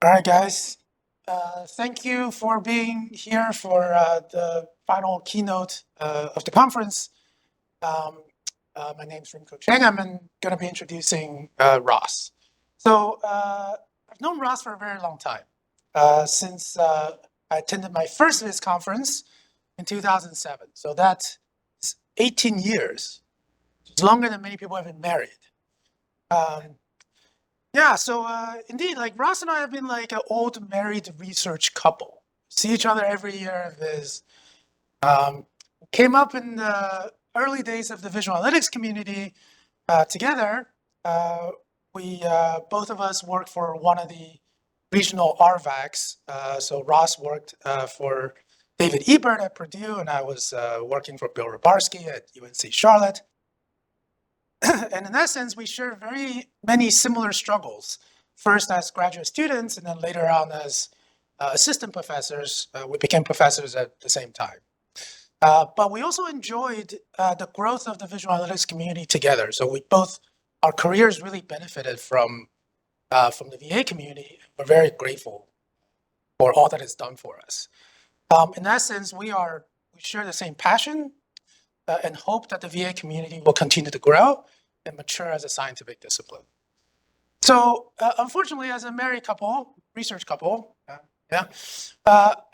All right, guys. Thank you for being here for the final keynote of the conference. Um, my name is Rimko Cheng. I'm going to be introducing Ross. I've known Ross for a very long time, since I attended my first VIS conference in 2007. So that's 18 years. It's longer than many people have been married. Um, Yeah, indeed, like Ross and I have been like an old married research couple. See each other every year. There's came up in the early days of the visual analytics community together. Uh, we both of us worked for one of the regional RVACs. So Ross worked for David Ebert at Purdue, and I was working for Bill Rybarski at UNC Charlotte. And in that sense, we share very many similar struggles. First as graduate students, and then later on as assistant professors. We became professors at the same time. But we also enjoyed the growth of the visual analytics community together. So our careers really benefited from the VA community. We're very grateful for all that it's done for us. In that sense, we share the same passion and hope that the VA community will continue to grow and mature as a scientific discipline. So unfortunately, as a married couple, research couple,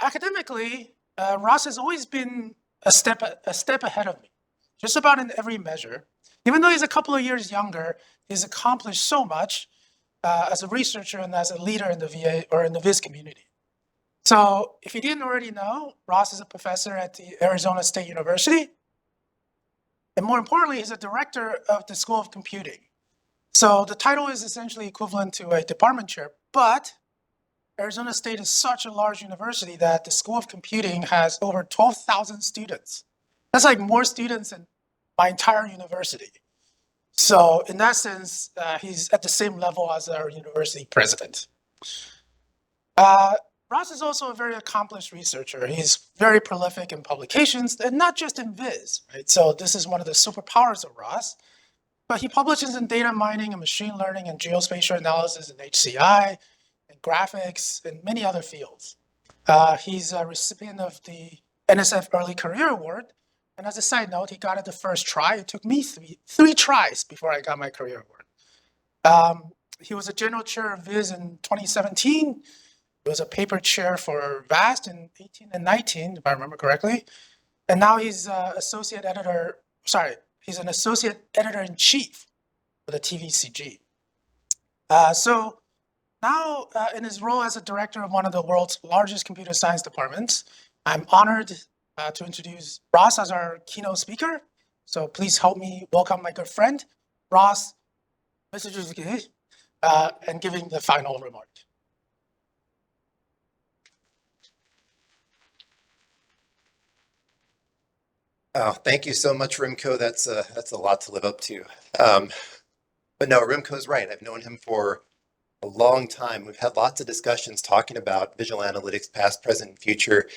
academically, Ross has always been a step ahead of me, just about in every measure. Even though he's a couple of years younger, he's accomplished so much as a researcher and as a leader in the VA or in the VIS community. So if you didn't already know, Ross is a professor at the Arizona State University. And more importantly, he's a director of the School of Computing. So the title is essentially equivalent to a department chair, but Arizona State is such a large university that the School of Computing has over 12,000 students. That's like more students than my entire university. So in that sense, he's at the same level as our university president. Ross is also a very accomplished researcher. He's very prolific in publications, and not just in Viz, right? So this is one of the superpowers of Ross. But he publishes in data mining and machine learning and geospatial analysis and HCI and graphics and many other fields. He's a recipient of the NSF Early Career Award. And as a side note, he got it the first try. It took me three tries before I got my career award. He was a general chair of Viz in 2017. He was a paper chair for VAST in 18 and 19, if I remember correctly. And now he's he's an associate editor-in-chief for the TVCG. So now in his role as a director of one of the world's largest computer science departments, I'm honored to introduce Ross as our keynote speaker. So please help me welcome my good friend, Ross Maciejewski, and giving the final remark. Oh, thank you so much, Rimko. That's a lot to live up to. But no, Rimko's right. I've known him for a long time. We've had lots of discussions talking about visual analytics, past, present, and future.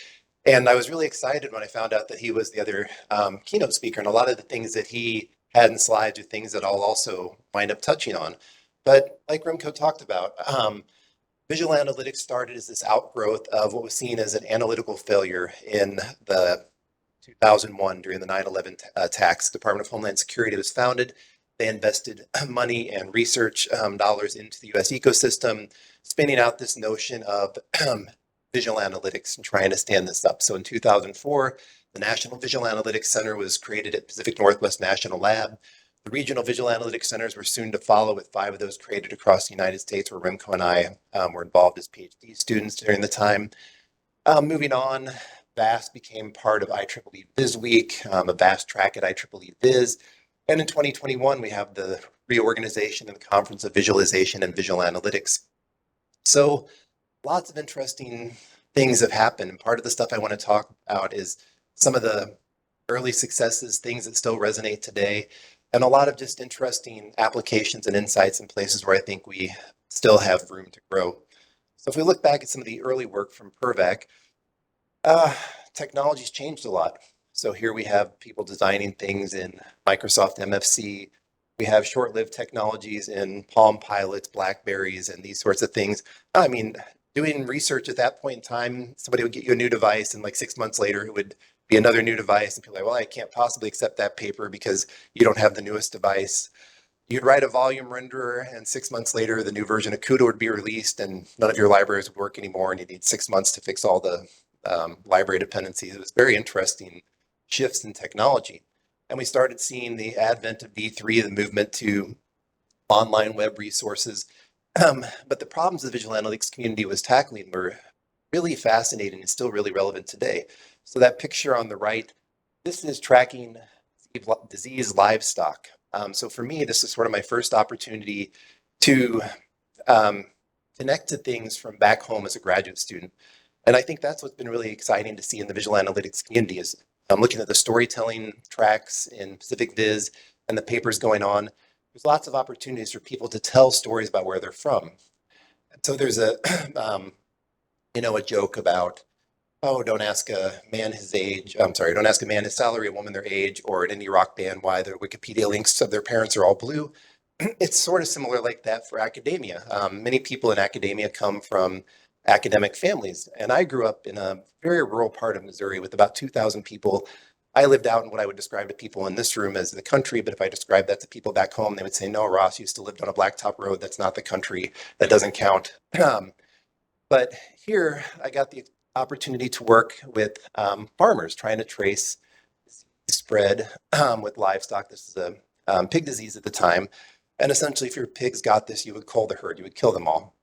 And I was really excited when I found out that he was the other keynote speaker. And a lot of the things that he had in slides are things that I'll also wind up touching on. But like Rimko talked about, visual analytics started as this outgrowth of what was seen as an analytical failure in the 2001 during the 9/11 attacks. Department of Homeland Security was founded. They invested money and research dollars into the US ecosystem, spinning out this notion of visual analytics and trying to stand this up. So in 2004, the National Visual Analytics Center was created at Pacific Northwest National Lab. The regional visual analytics centers were soon to follow, with 5 of those created across the United States, where Rimko and I were involved as PhD students during the time. Moving on, VAST became part of IEEE Viz Week, a VAST track at IEEE Viz. And in 2021, we have the reorganization of the Conference of Visualization and Visual Analytics. So lots of interesting things have happened. And part of the stuff I want to talk about is some of the early successes, things that still resonate today, and a lot of just interesting applications and insights in places where I think we still have room to grow. So if we look back at some of the early work from PERVAC, technology's changed a lot. So here we have people designing things in Microsoft MFC. We have short-lived technologies in Palm Pilots, Blackberries, and these sorts of things. I mean, doing research at that point in time, somebody would get you a new device, and like 6 months later, it would be another new device, and people are like, well, I can't possibly accept that paper because you don't have the newest device. You'd write a volume renderer, and 6 months later, the new version of CUDA would be released, and none of your libraries would work anymore, and you need 6 months to fix all the library dependencies. It was very interesting shifts in technology. And we started seeing the advent of D3, the movement to online web resources. But the problems the visual analytics community was tackling were really fascinating and still really relevant today. So that picture on the right, this is tracking disease livestock. So for me, this is sort of my first opportunity to connect to things from back home as a graduate student. And I think that's what's been really exciting to see in the visual analytics community is I'm looking at the storytelling tracks in PacificVis and the papers going on. There's lots of opportunities for people to tell stories about where they're from. And so there's a, a joke about, oh, don't ask a man his age. I'm sorry, don't ask a man his salary, a woman their age, or an indie rock band why their Wikipedia links of their parents are all blue. It's sort of similar like that for academia. Many people in academia come from academic families, and I grew up in a very rural part of Missouri with about 2,000 people. I lived out in what I would describe to people in this room as the country, but if I described that to people back home, they would say, no, Ross, you still lived on a blacktop road. That's not the country. That doesn't count. But here, I got the opportunity to work with farmers trying to trace spread with livestock. This is a pig disease at the time. And essentially, if your pigs got this, you would cull the herd, you would kill them all.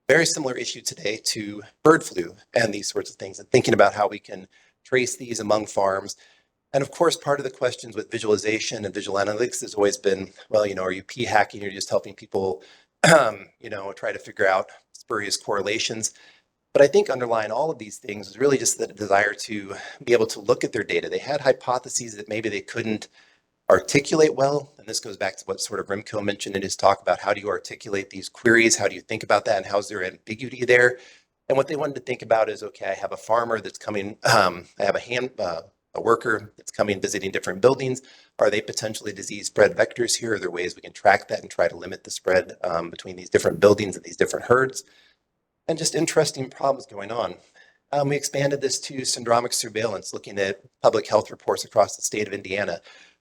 Very similar issue today to bird flu and these sorts of things, and thinking about how we can trace these among farms. And of course, part of the questions with visualization and visual analytics has always been, well, are you p-hacking? You're just helping people, try to figure out spurious correlations. But I think underlying all of these things was really just the desire to be able to look at their data. They had hypotheses that maybe they couldn't articulate well. And this goes back to what sort of Remco mentioned in his talk about how do you articulate these queries? How do you think about that? And how's there ambiguity there? And what they wanted to think about is, okay, I have a farmer that's coming, I have a worker that's coming visiting different buildings. Are they potentially disease spread vectors here? Are there ways we can track that and try to limit the spread between these different buildings and these different herds? And just interesting problems going on. We expanded this to syndromic surveillance, looking at public health reports across the state of Indiana.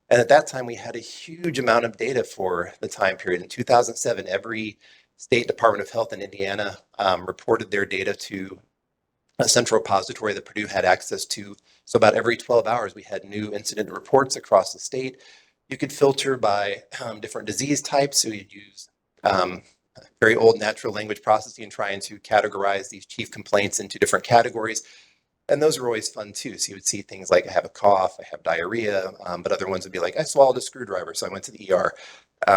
And at that time, we had a huge amount of data for the time period. In 2007, every state Department of Health in Indiana reported their data to a central repository that Purdue had access to. So about every 12 hours, we had new incident reports across the state. You could filter by different disease types. So you'd use very old natural language processing trying to categorize these chief complaints into different categories. And those were always fun too. So you would see things like I have a cough, I have diarrhea, but other ones would be like I swallowed a screwdriver, so I went to the ER.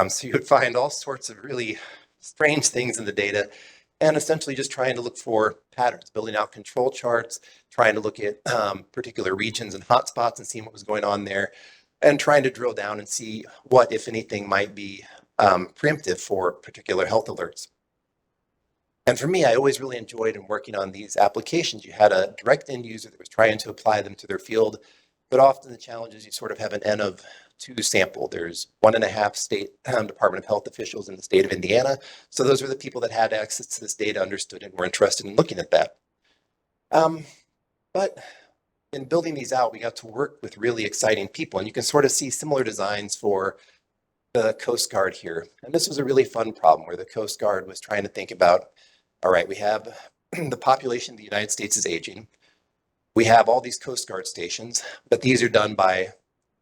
So you would find all sorts of really strange things in the data and essentially just trying to look for patterns, building out control charts, trying to look at particular regions and hotspots and seeing what was going on there, and trying to drill down and see what, if anything, might be preemptive for particular health alerts. And for me, I always really enjoyed in working on these applications. You had a direct end user that was trying to apply them to their field, but often the challenge is you sort of have an N of 2 sample. There's 1.5 state Department of Health officials in the state of Indiana. So those were the people that had access to this data, understood it, and were interested in looking at that. But in building these out, we got to work with really exciting people. And you can sort of see similar designs for the Coast Guard here. And this was a really fun problem where the Coast Guard was trying to think about, all right, we have the population of the United States is aging. We have all these Coast Guard stations, but these are done by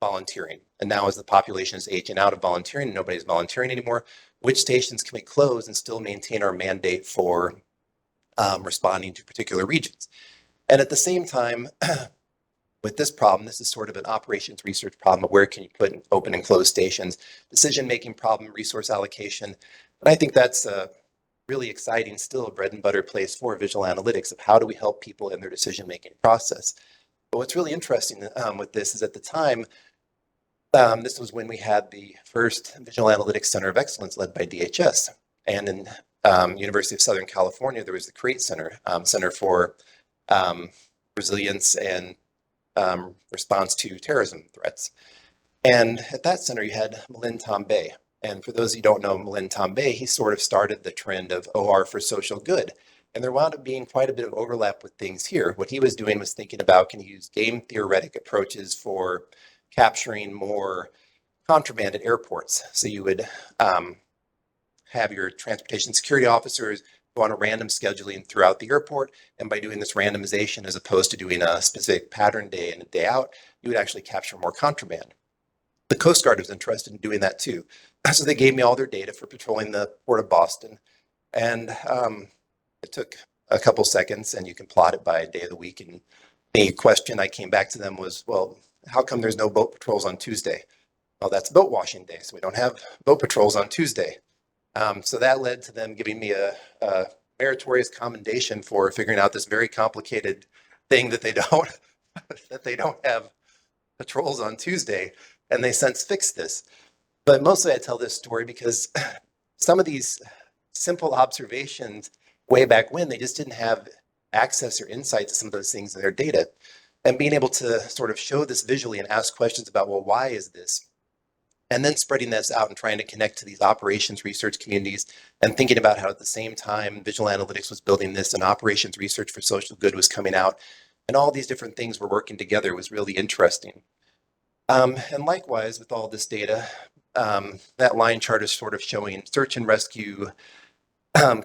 volunteering. And now as the population is aging out of volunteering, and nobody's volunteering anymore, which stations can we close and still maintain our mandate for responding to particular regions? And at the same time, with this problem, this is sort of an operations research problem of where can you put open and closed stations, decision-making problem, resource allocation. And I think that's really exciting, still a bread and butter place for visual analytics of how do we help people in their decision-making process. But what's really interesting with this is at the time, this was when we had the first Visual Analytics Center of Excellence led by DHS. And in University of Southern California, there was the CREATE Center, Center for Resilience and Response to Terrorism Threats. And at that center, you had Milind Tambay. And for those of you who don't know Milind Tambay, he sort of started the trend of OR for social good. And there wound up being quite a bit of overlap with things here. What he was doing was thinking about, can you use game theoretic approaches for capturing more contraband at airports? So you would have your transportation security officers go on a random scheduling throughout the airport. And by doing this randomization, as opposed to doing a specific pattern day in and day out, you would actually capture more contraband. The Coast Guard was interested in doing that too. So they gave me all their data for patrolling the port of Boston. And it took a couple seconds, and you can plot it by day of the week. And the question I came back to them was, well, how come there's no boat patrols on Tuesday? Well, that's boat washing day, so we don't have boat patrols on Tuesday. So that led to them giving me a meritorious commendation for figuring out this very complicated thing that they don't that they don't have patrols on Tuesday, and they since fixed this. But mostly I tell this story because some of these simple observations way back when, they just didn't have access or insight to some of those things in their data. And being able to sort of show this visually and ask questions about, well, why is this? And then spreading this out and trying to connect to these operations research communities and thinking about how at the same time visual analytics was building this and operations research for social good was coming out, and all these different things were working together was really interesting. And likewise, with all this data, that line chart is sort of showing search and rescue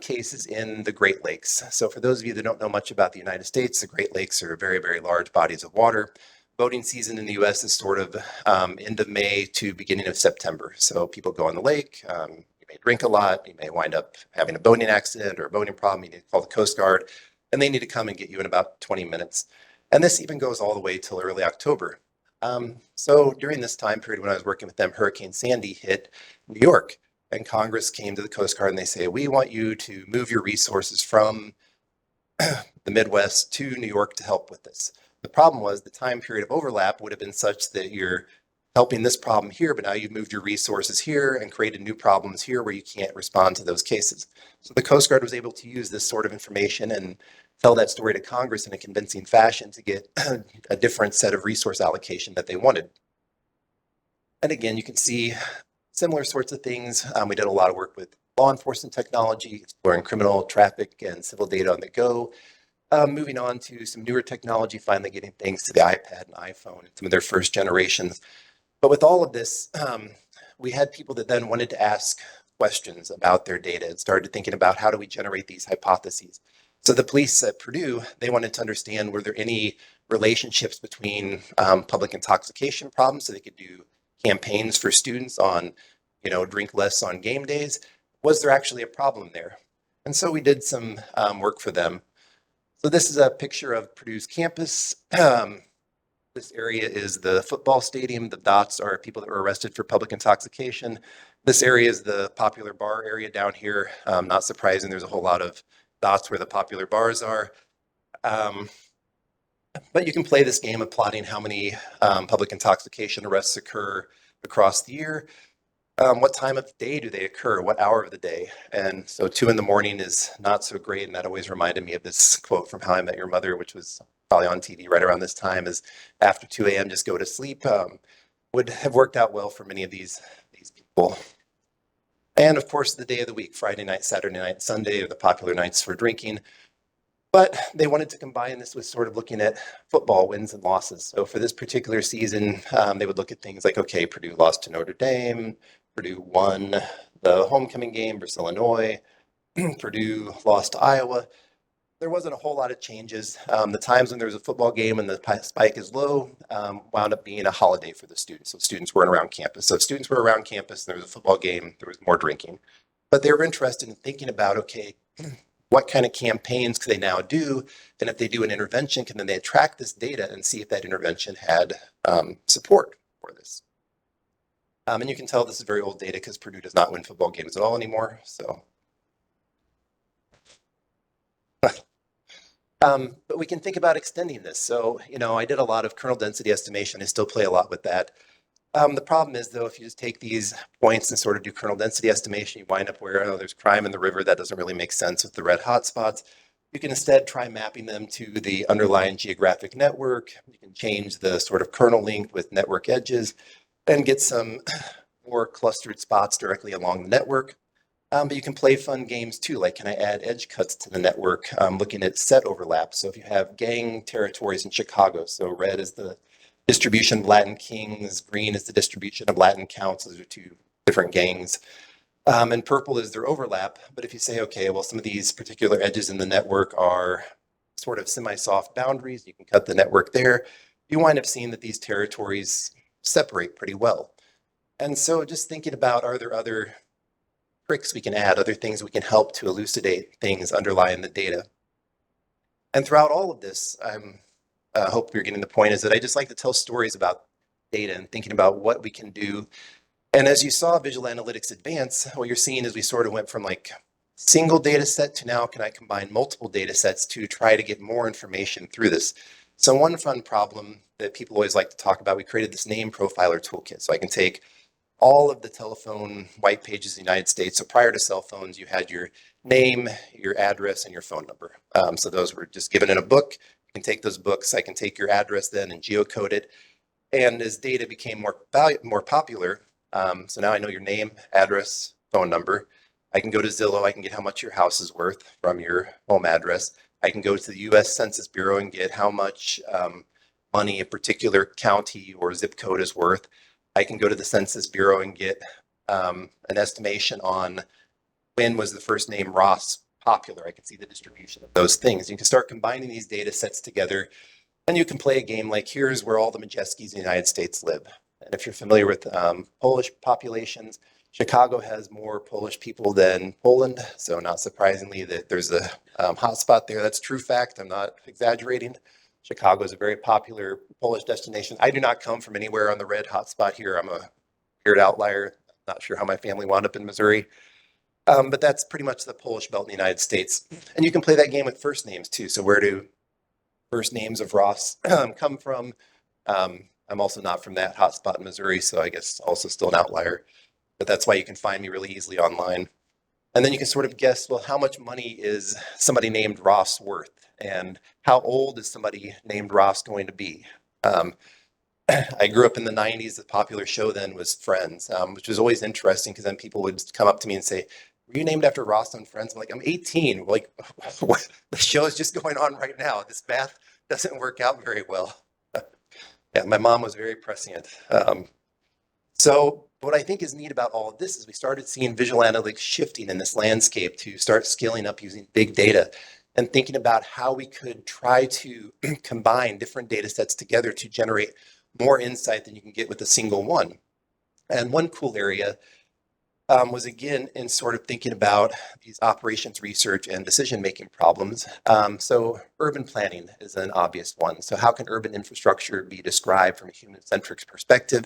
cases in the Great Lakes. So for those of you that don't know much about the United States, the Great Lakes are very, very large bodies of water. Boating season in the US is sort of end of May to beginning of September. So people go on the lake, you may drink a lot, you may wind up having a boating accident or a boating problem, you need to call the Coast Guard, and they need to come and get you in about 20 minutes. And this even goes all the way till early October. So during this time period when I was working with them, Hurricane Sandy hit New York, and Congress came to the Coast Guard and they say, we want you to move your resources from the Midwest to New York to help with this. The problem was the time period of overlap would have been such that you're helping this problem here, but now you've moved your resources here and created new problems here where you can't respond to those cases. So the Coast Guard was able to use this sort of information and tell that story to Congress in a convincing fashion to get a different set of resource allocation that they wanted. And again, you can see similar sorts of things. We did a lot of work with law enforcement technology, exploring criminal, traffic, and civil data on the go. Moving on to some newer technology, finally getting things to the iPad and iPhone and some of their first generations. But with all of this, we had people that then wanted to ask questions about their data and started thinking about how do we generate these hypotheses. So the police at Purdue, they wanted to understand, were there any relationships between public intoxication problems so they could do campaigns for students on, drink less on game days? Was there actually a problem there? And so we did some work for them. So this is a picture of Purdue's campus. This area is the football stadium. The dots are people that were arrested for public intoxication. This area is the popular bar area down here. Not surprising, there's a whole lot of dots where the popular bars are. But you can play this game of plotting how many public intoxication arrests occur across the year. What time of day do they occur? What hour of the day? And so 2 a.m. is not so great. And that always reminded me of this quote from How I Met Your Mother, which was probably on TV right around this time, is after 2 a.m., just go to sleep. Would have worked out well for many of these people. And of course, the day of the week, Friday night, Saturday night, Sunday are the popular nights for drinking. But they wanted to combine this with sort of looking at football wins and losses. So for this particular season, they would look at things like, okay, Purdue lost to Notre Dame, Purdue won the homecoming game versus Illinois, Purdue lost to Iowa. There wasn't a whole lot of changes. The times when there was a football game and the spike is low wound up being a holiday for the students. So students weren't around campus. So if students were around campus and there was a football game, there was more drinking. But they were interested in thinking about, okay, what kind of campaigns could they now do? And if they do an intervention, can then they track this data and see if that intervention had support for this? And you can tell this is very old data because Purdue does not win football games at all anymore. So, but we can think about extending this. So, I did a lot of kernel density estimation. I still play a lot with that. The problem is, though, if you just take these points and sort of do kernel density estimation, you wind up where there's crime in the river. That doesn't really make sense with the red hotspots. You can instead try mapping them to the underlying geographic network. You can change the sort of kernel link with network edges and get some more clustered spots directly along the network. But you can play fun games too, like can I add edge cuts to the network, looking at set overlap. So if you have gang territories in Chicago, so red is the distribution of Latin kings, green is the distribution of Latin counts. Those are two different gangs. And purple is their overlap. But if you say, okay, well, some of these particular edges in the network are sort of semi-soft boundaries, you can cut the network there, you wind up seeing that these territories separate pretty well. And so just thinking about, are there other tricks we can add, other things we can help to elucidate things underlying the data? And throughout all of this, I hope you're getting the point, is that I just like to tell stories about data and thinking about what we can do. And as you saw visual analytics advance, what you're seeing is we sort of went from like single data set to now can I combine multiple data sets to try to get more information through this. So one fun problem that people always like to talk about, we created this name profiler toolkit. So I can take all of the telephone white pages in the United States. So prior to cell phones, you had your name, your address, and your phone number. So those were just given in a book. You can take those books. I can take your address then and geocode it. And as data became more popular, so now I know your name, address, phone number. I can go to Zillow. I can get how much your house is worth from your home address. I can go to the U.S. Census Bureau and get how much money a particular county or zip code is worth. I can go to the Census Bureau and get an estimation on when was the first name Ross popular. I can see the distribution of those things. You can start combining these data sets together, and you can play a game like, here's where all the Maciejewskis in the United States live. And if you're familiar with Polish populations, Chicago has more Polish people than Poland. So not surprisingly that there's a hotspot there. That's true fact. I'm not exaggerating. Chicago is a very popular Polish destination. I do not come from anywhere on the red hotspot here. I'm a weird outlier. Not sure how my family wound up in Missouri. But that's pretty much the Polish belt in the United States. And you can play that game with first names too. So where do first names of Ross come from? I'm also not from that hotspot in Missouri, so I guess also still an outlier. But that's why you can find me really easily online. And then you can sort of guess, well, how much money is somebody named Ross worth? And how old is somebody named Ross going to be? I grew up in the 90s. The popular show then was Friends, which was always interesting because then people would come up to me and say, were you named after Ross on Friends? I'm like, I'm 18. Like, what? The show is just going on right now. This math doesn't work out very well. Yeah, my mom was very prescient. So what I think is neat about all of this is we started seeing visual analytics shifting in this landscape to start scaling up using big data and thinking about how we could try to combine different data sets together to generate more insight than you can get with a single one. And one cool area was again in sort of thinking about these operations research and decision-making problems. So urban planning is an obvious one. So how can urban infrastructure be described from a human-centric perspective?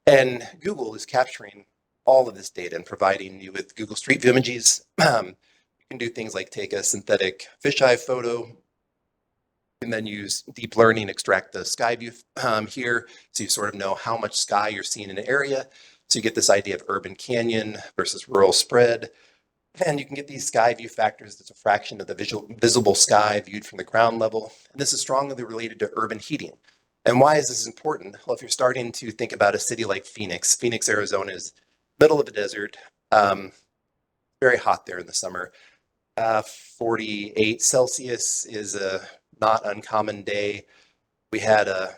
And Google is capturing all of this data and providing you with Google Street View images. You can do things like take a synthetic fisheye photo and then use deep learning, extract the sky view here. So you sort of know how much sky you're seeing in an area. So you get this idea of urban canyon versus rural spread. And you can get these sky view factors that's a fraction of the visible sky viewed from the ground level. And this is strongly related to urban heating. And why is this important? Well, if you're starting to think about a city like Phoenix, Arizona is middle of a desert, very hot there in the summer. 48 Celsius is a not uncommon day. We had a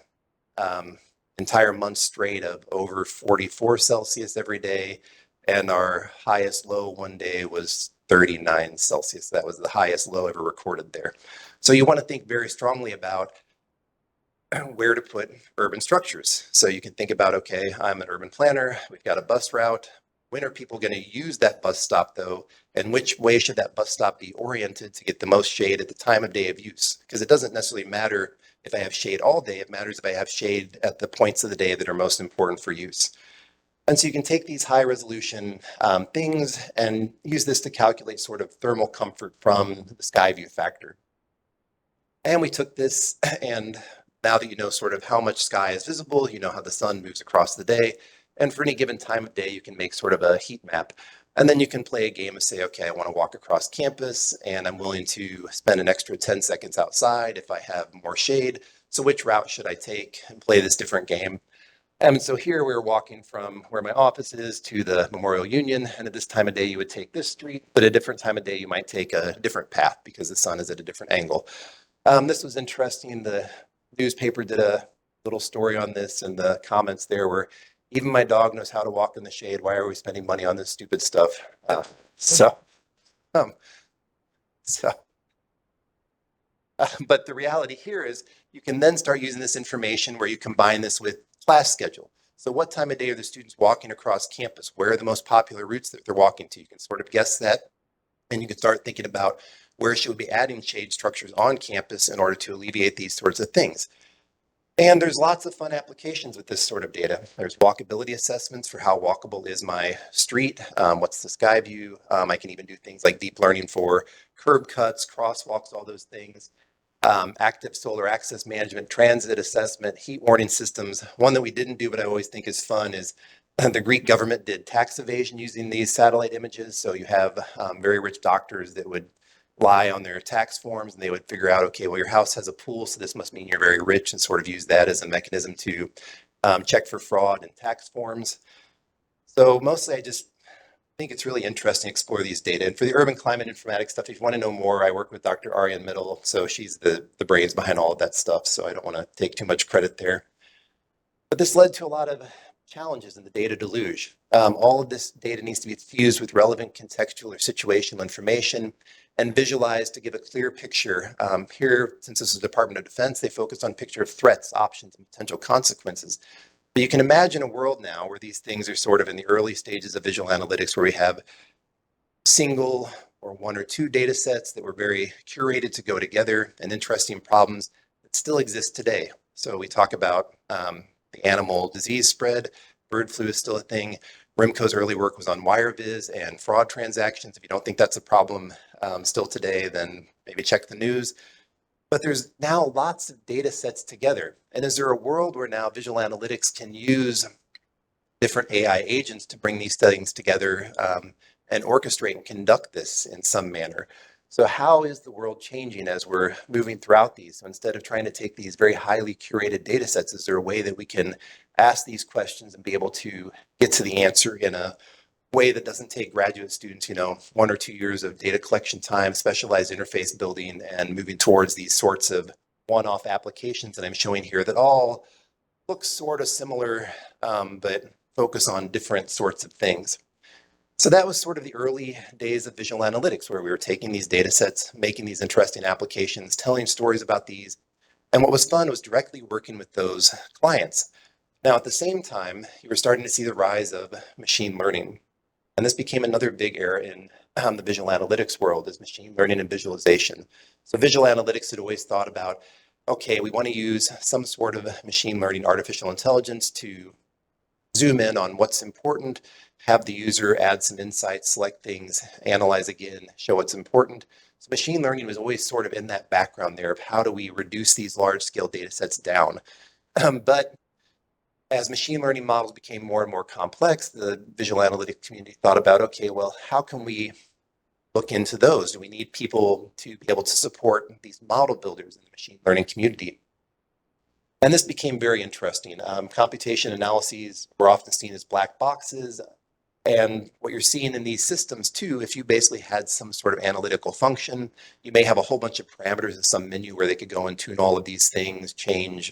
entire month straight of over 44 Celsius every day. And our highest low one day was 39 Celsius. That was the highest low ever recorded there. So you want to think very strongly about where to put urban structures. So you can think about, okay, I'm an urban planner. We've got a bus route. When are people going to use that bus stop though? And which way should that bus stop be oriented to get the most shade at the time of day of use? Because it doesn't necessarily matter if I have shade all day. It matters if I have shade at the points of the day that are most important for use. And so you can take these high resolution things and use this to calculate sort of thermal comfort from the sky view factor. And we took this, and now that you know sort of how much sky is visible, you know how the sun moves across the day. And for any given time of day, you can make sort of a heat map. And then you can play a game and say, okay, I want to walk across campus and I'm willing to spend an extra 10 seconds outside if I have more shade. So which route should I take and play this different game? And so here we were walking from where my office is to the Memorial Union, and at this time of day you would take this street, but at a different time of day you might take a different path because the sun is at a different angle. This was interesting. The newspaper did a little story on this, and the comments there were, even my dog knows how to walk in the shade. Why are we spending money on this stupid stuff? So, um, so but the reality here is you can then start using this information where you combine this with class schedule. So what time of day are the students walking across campus? Where are the most popular routes that they're walking to? You can sort of guess that, and you can start thinking about where should we be adding shade structures on campus in order to alleviate these sorts of things. And there's lots of fun applications with this sort of data. There's walkability assessments for how walkable is my street, what's the sky view. I can even do things like deep learning for curb cuts, crosswalks, all those things. Active solar access management, transit assessment, heat warning systems. One that we didn't do, but I always think is fun, is the Greek government did tax evasion using these satellite images. So you have very rich doctors that would lie on their tax forms and they would figure out, okay, well, your house has a pool, so this must mean you're very rich, and sort of use that as a mechanism to check for fraud in tax forms. So mostly I just think it's really interesting to explore these data. And for the urban climate informatics stuff, if you want to know more, I work with Dr. Ariane Middle. So she's the brains behind all of that stuff. So I don't want to take too much credit there. But this led to a lot of challenges in the data deluge. All of this data needs to be fused with relevant contextual or situational information and visualized to give a clear picture. Here, since this is the Department of Defense, they focused on picture of threats, options, and potential consequences. But you can imagine a world now where these things are sort of in the early stages of visual analytics, where we have single or one or two data sets that were very curated to go together, and interesting problems that still exist today. So we talk about the animal disease spread, bird flu is still a thing. RIMCO's early work was on WireViz and fraud transactions. If you don't think that's a problem still today, then maybe check the news. But there's now lots of data sets together. And is there a world where now visual analytics can use different AI agents to bring these things together and orchestrate and conduct this in some manner? So how is the world changing as we're moving throughout these? So instead of trying to take these very highly curated data sets, is there a way that we can ask these questions and be able to get to the answer in a way that doesn't take graduate students, 1 or 2 years of data collection time, specialized interface building, and moving towards these sorts of one-off applications that I'm showing here that all look sort of similar, but focus on different sorts of things. So that was sort of the early days of visual analytics, where we were taking these data sets, making these interesting applications, telling stories about these. And what was fun was directly working with those clients. Now, at the same time, you were starting to see the rise of machine learning. And this became another big era in the visual analytics world, is machine learning and visualization. So visual analytics had always thought about, okay, we want to use some sort of machine learning, artificial intelligence to zoom in on what's important, have the user add some insights, select things, analyze again, show what's important. So machine learning was always sort of in that background there of how do we reduce these large scale data sets down. But as machine learning models became more and more complex, the visual analytics community thought about, okay, well, how can we look into those? Do we need people to be able to support these model builders in the machine learning community? And this became very interesting. Computation analyses were often seen as black boxes. And what you're seeing in these systems too, if you basically had some sort of analytical function, you may have a whole bunch of parameters in some menu where they could go and tune all of these things, change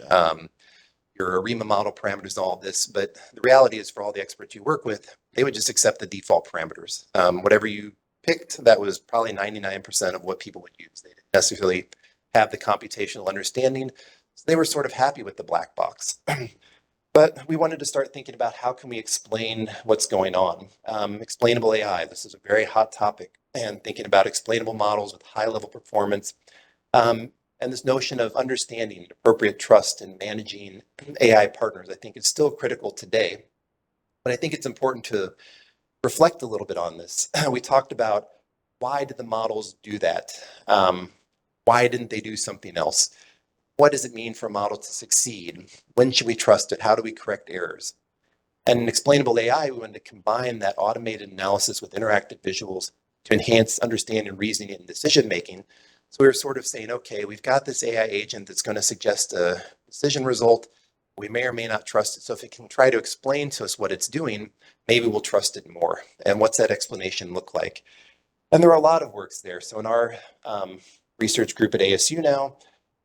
your ARIMA model parameters, all of this. But the reality is, for all the experts you work with, they would just accept the default parameters. Whatever you picked, that was probably 99% of what people would use. They didn't necessarily have the computational understanding. So they were sort of happy with the black box. But we wanted to start thinking about how can we explain what's going on. Explainable AI, this is a very hot topic, and thinking about explainable models with high level performance. And this notion of understanding appropriate trust and managing AI partners, I think, is still critical today. But I think it's important to reflect a little bit on this. We talked about, why did the models do that? Why didn't they do something else? What does it mean for a model to succeed? When should we trust it? How do we correct errors? And in explainable AI, we wanted to combine that automated analysis with interactive visuals to enhance understanding, reasoning, and decision making. So we were sort of saying, okay, we've got this AI agent that's going to suggest a decision result. We may or may not trust it. So if it can try to explain to us what it's doing, maybe we'll trust it more. And what's that explanation look like? And there are a lot of works there. So in our research group at ASU now,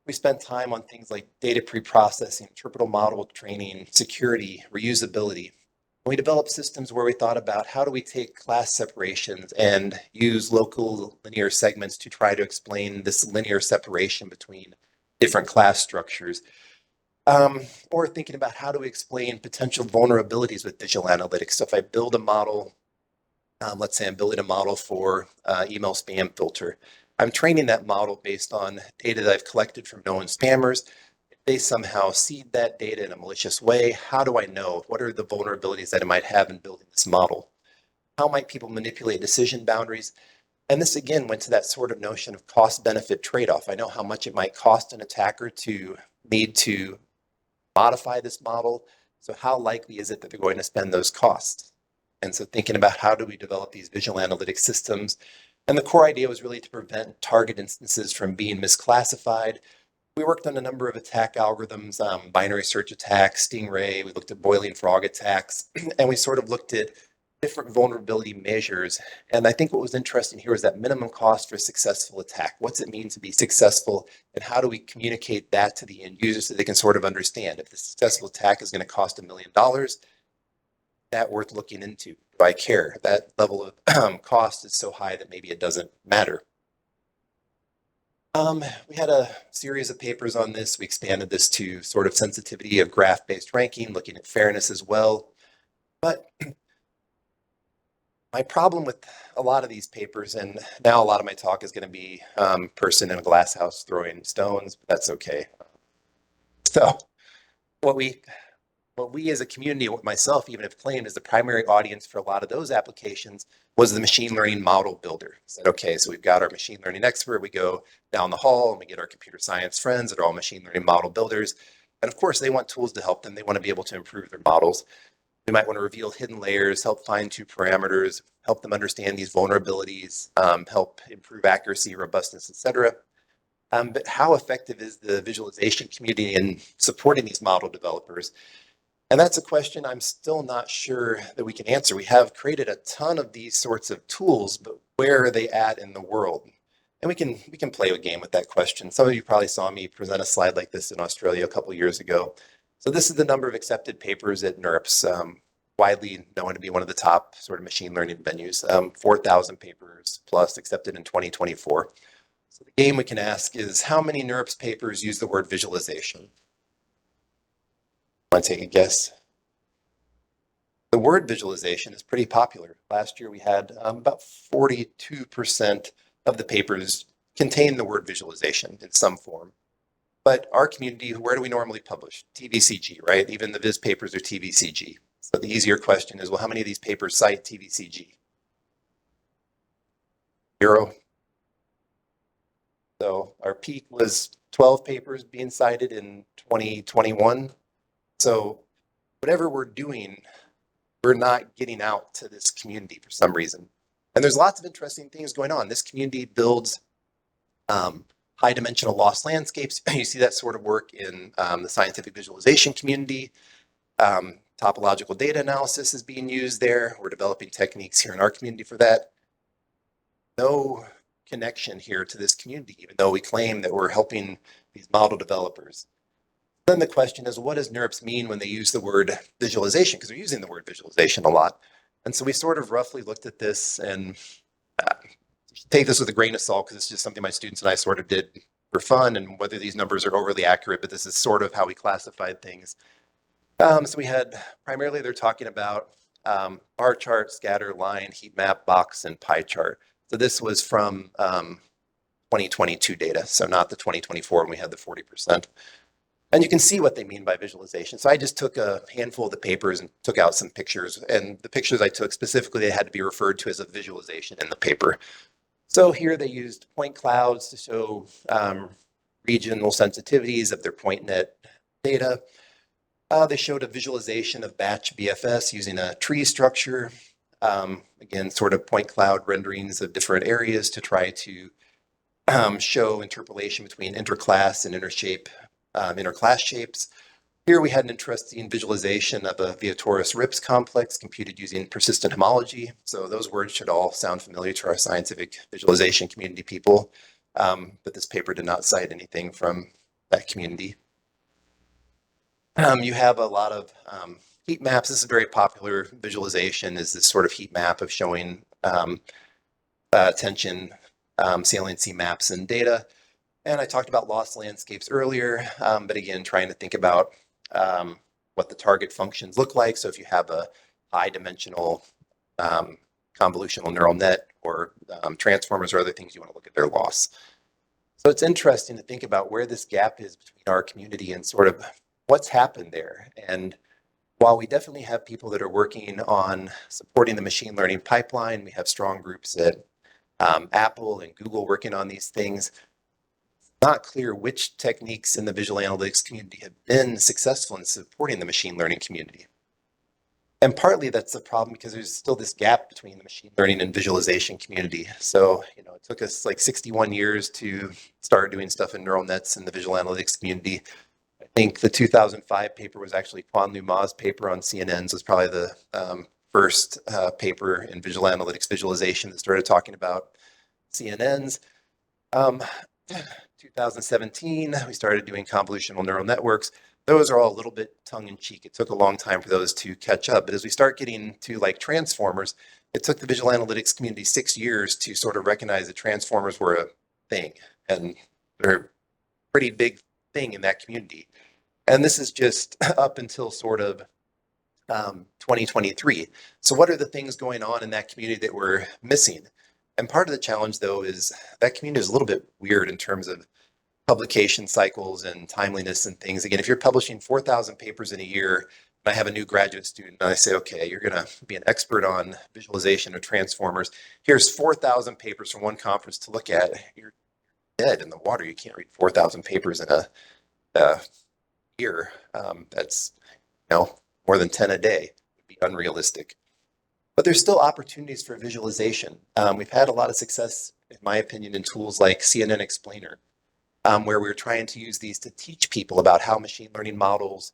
we spent time on things like data pre-processing, interpretable model training, security, reusability. We developed systems where we thought about how do we take class separations and use local linear segments to try to explain this linear separation between different class structures. Or thinking about how do we explain potential vulnerabilities with visual analytics. So if I build a model, let's say I'm building a model for email spam filter, I'm training that model based on data that I've collected from known spammers. If they somehow seed that data in a malicious way, how do I know? What are the vulnerabilities that I might have in building this model? How might people manipulate decision boundaries? And this again went to that sort of notion of cost-benefit trade-off. I know how much it might cost an attacker to need to modify this model. So how likely is it that they're going to spend those costs? And so thinking about how do we develop these visual analytics systems? And the core idea was really to prevent target instances from being misclassified. We worked on a number of attack algorithms, binary search attacks, Stingray, we looked at boiling frog attacks, and we sort of looked at different vulnerability measures. And I think what was interesting here was that minimum cost for a successful attack. What's it mean to be successful? And how do we communicate that to the end user so they can sort of understand if the successful attack is going to cost $1 million, that worth looking into? Do I care? That level of cost is so high that maybe it doesn't matter. We had a series of papers on this. We expanded this to sort of sensitivity of graph-based ranking, looking at fairness as well. But my problem with a lot of these papers, and now a lot of my talk is going to be person in a glass house throwing stones, but that's okay. So what we as a community, myself even have claimed as the primary audience for a lot of those applications was the machine learning model builder. Said, okay, so we've got our machine learning expert, we go down the hall and we get our computer science friends that are all machine learning model builders. And of course, they want tools to help them. They want to be able to improve their models. We might want to reveal hidden layers, help fine-tune parameters, help them understand these vulnerabilities, help improve accuracy, robustness, etc. But how effective is the visualization community in supporting these model developers? And that's a question I'm still not sure that we can answer. We have created a ton of these sorts of tools, but where are they at in the world? And we can play a game with that question. Some of you probably saw me present a slide like this in Australia a couple of years ago. So this is the number of accepted papers at NeurIPS, widely known to be one of the top sort of machine learning venues, 4,000 papers plus accepted in 2024. So the game we can ask is how many NeurIPS papers use the word visualization? Want to take a guess? The word visualization is pretty popular. Last year we had about 42% of the papers contain the word visualization in some form. But our community, where do we normally publish? TVCG, right? Even the Viz papers are TVCG. So the easier question is, well, how many of these papers cite TVCG? 0. So our peak was 12 papers being cited in 2021. So whatever we're doing, we're not getting out to this community for some reason. And there's lots of interesting things going on. This community builds high dimensional loss landscapes. You see that sort of work in the scientific visualization community. Topological data analysis is being used there. We're developing techniques here in our community for that. No connection here to this community, even though we claim that we're helping these model developers. Then the question is, what does NeurIPS mean when they use the word visualization? Because they're using the word visualization a lot. And so we sort of roughly looked at this, and take this with a grain of salt because it's just something my students and I sort of did for fun, and whether these numbers are overly accurate, but this is sort of how we classified things. So we had, primarily they're talking about bar chart, scatter, line, heat map, box, and pie chart. So this was from 2022 data, so not the 2024 when we had the 40%. And you can see what they mean by visualization. So I just took a handful of the papers and took out some pictures. And the pictures I took specifically, they had to be referred to as a visualization in the paper. So here they used point clouds to show regional sensitivities of their point net data. They showed a visualization of batch BFS using a tree structure. Again, sort of point cloud renderings of different areas to try to show interpolation between interclass and interclass shapes. Here we had an interesting visualization of a Vietoris Rips complex computed using persistent homology. So those words should all sound familiar to our scientific visualization community people, but this paper did not cite anything from that community. You have a lot of heat maps. This is a very popular visualization, is this sort of heat map of showing tension, saliency maps and data. And I talked about lost landscapes earlier, but again, trying to think about what the target functions look like. So if you have a high dimensional convolutional neural net or transformers or other things, you want to look at their loss. So it's interesting to think about where this gap is between our community and sort of what's happened there. And while we definitely have people that are working on supporting the machine learning pipeline, we have strong groups at Apple and Google working on these things. Not clear which techniques in the visual analytics community have been successful in supporting the machine learning community. And partly that's the problem because there's still this gap between the machine learning and visualization community. So, it took us like 61 years to start doing stuff in neural nets in the visual analytics community. I think the 2005 paper was actually Kwan Lu Ma's paper on CNNs, was probably the first paper in visual analytics visualization that started talking about CNNs. 2017, we started doing convolutional neural networks. Those are all a little bit tongue-in-cheek. It took a long time for those to catch up. But as we start getting to like transformers, it took the visual analytics community 6 years to sort of recognize that transformers were a thing. And they're a pretty big thing in that community. And this is just up until sort of 2023. So what are the things going on in that community that we're missing? And part of the challenge, though, is that community is a little bit weird in terms of publication cycles and timeliness and things. Again, if you're publishing 4,000 papers in a year, and I have a new graduate student, and I say, okay, you're going to be an expert on visualization of transformers. Here's 4,000 papers from one conference to look at. You're dead in the water. You can't read 4,000 papers in a year. That's more than 10 a day. It would be unrealistic. But there's still opportunities for visualization. We've had a lot of success, in my opinion, in tools like CNN Explainer, where we're trying to use these to teach people about how machine learning models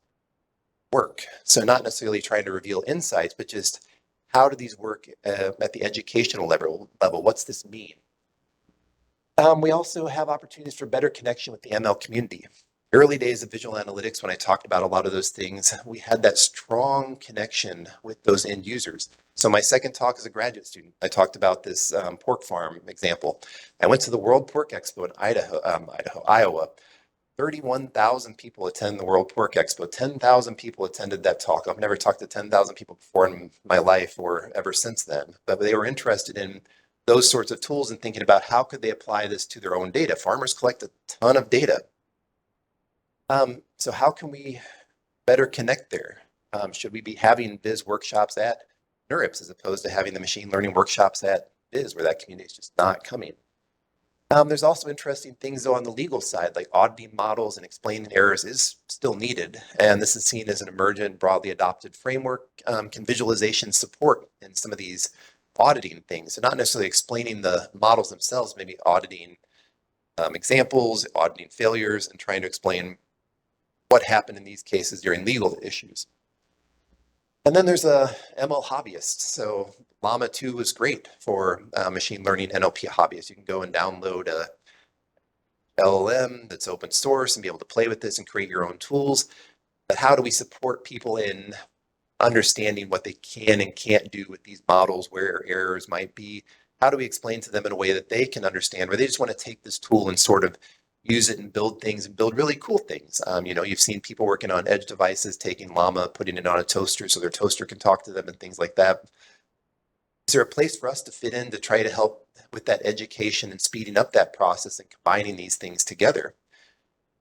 work. So not necessarily trying to reveal insights, but just how do these work at the educational level? What's this mean? We also have opportunities for better connection with the ML community. Early days of visual analytics, when I talked about a lot of those things, we had that strong connection with those end users. So my second talk as a graduate student, I talked about this pork farm example. I went to the World Pork Expo in Iowa. 31,000 people attend the World Pork Expo. 10,000 people attended that talk. I've never talked to 10,000 people before in my life or ever since then, but they were interested in those sorts of tools and thinking about how could they apply this to their own data. Farmers collect a ton of data. So how can we better connect there? Should we be having Viz workshops at NeurIPS as opposed to having the machine learning workshops at Viz, where that community is just not coming? There's also interesting things, though, on the legal side, like auditing models and explaining errors is still needed. And this is seen as an emergent, broadly adopted framework. Can visualization support in some of these auditing things? So not necessarily explaining the models themselves, maybe auditing examples, auditing failures, and trying to explain what happened in these cases during legal issues. And then there's a ML hobbyist. So Llama 2 is great for machine learning NLP hobbyists. You can go and download a LLM that's open source and be able to play with this and create your own tools. But how do we support people in understanding what they can and can't do with these models, where errors might be? How do we explain to them in a way that they can understand, where they just want to take this tool and sort of use it and build things and build really cool things? You've seen people working on edge devices, taking Llama, putting it on a toaster so their toaster can talk to them and things like that. Is there a place for us to fit in to try to help with that education and speeding up that process and combining these things together?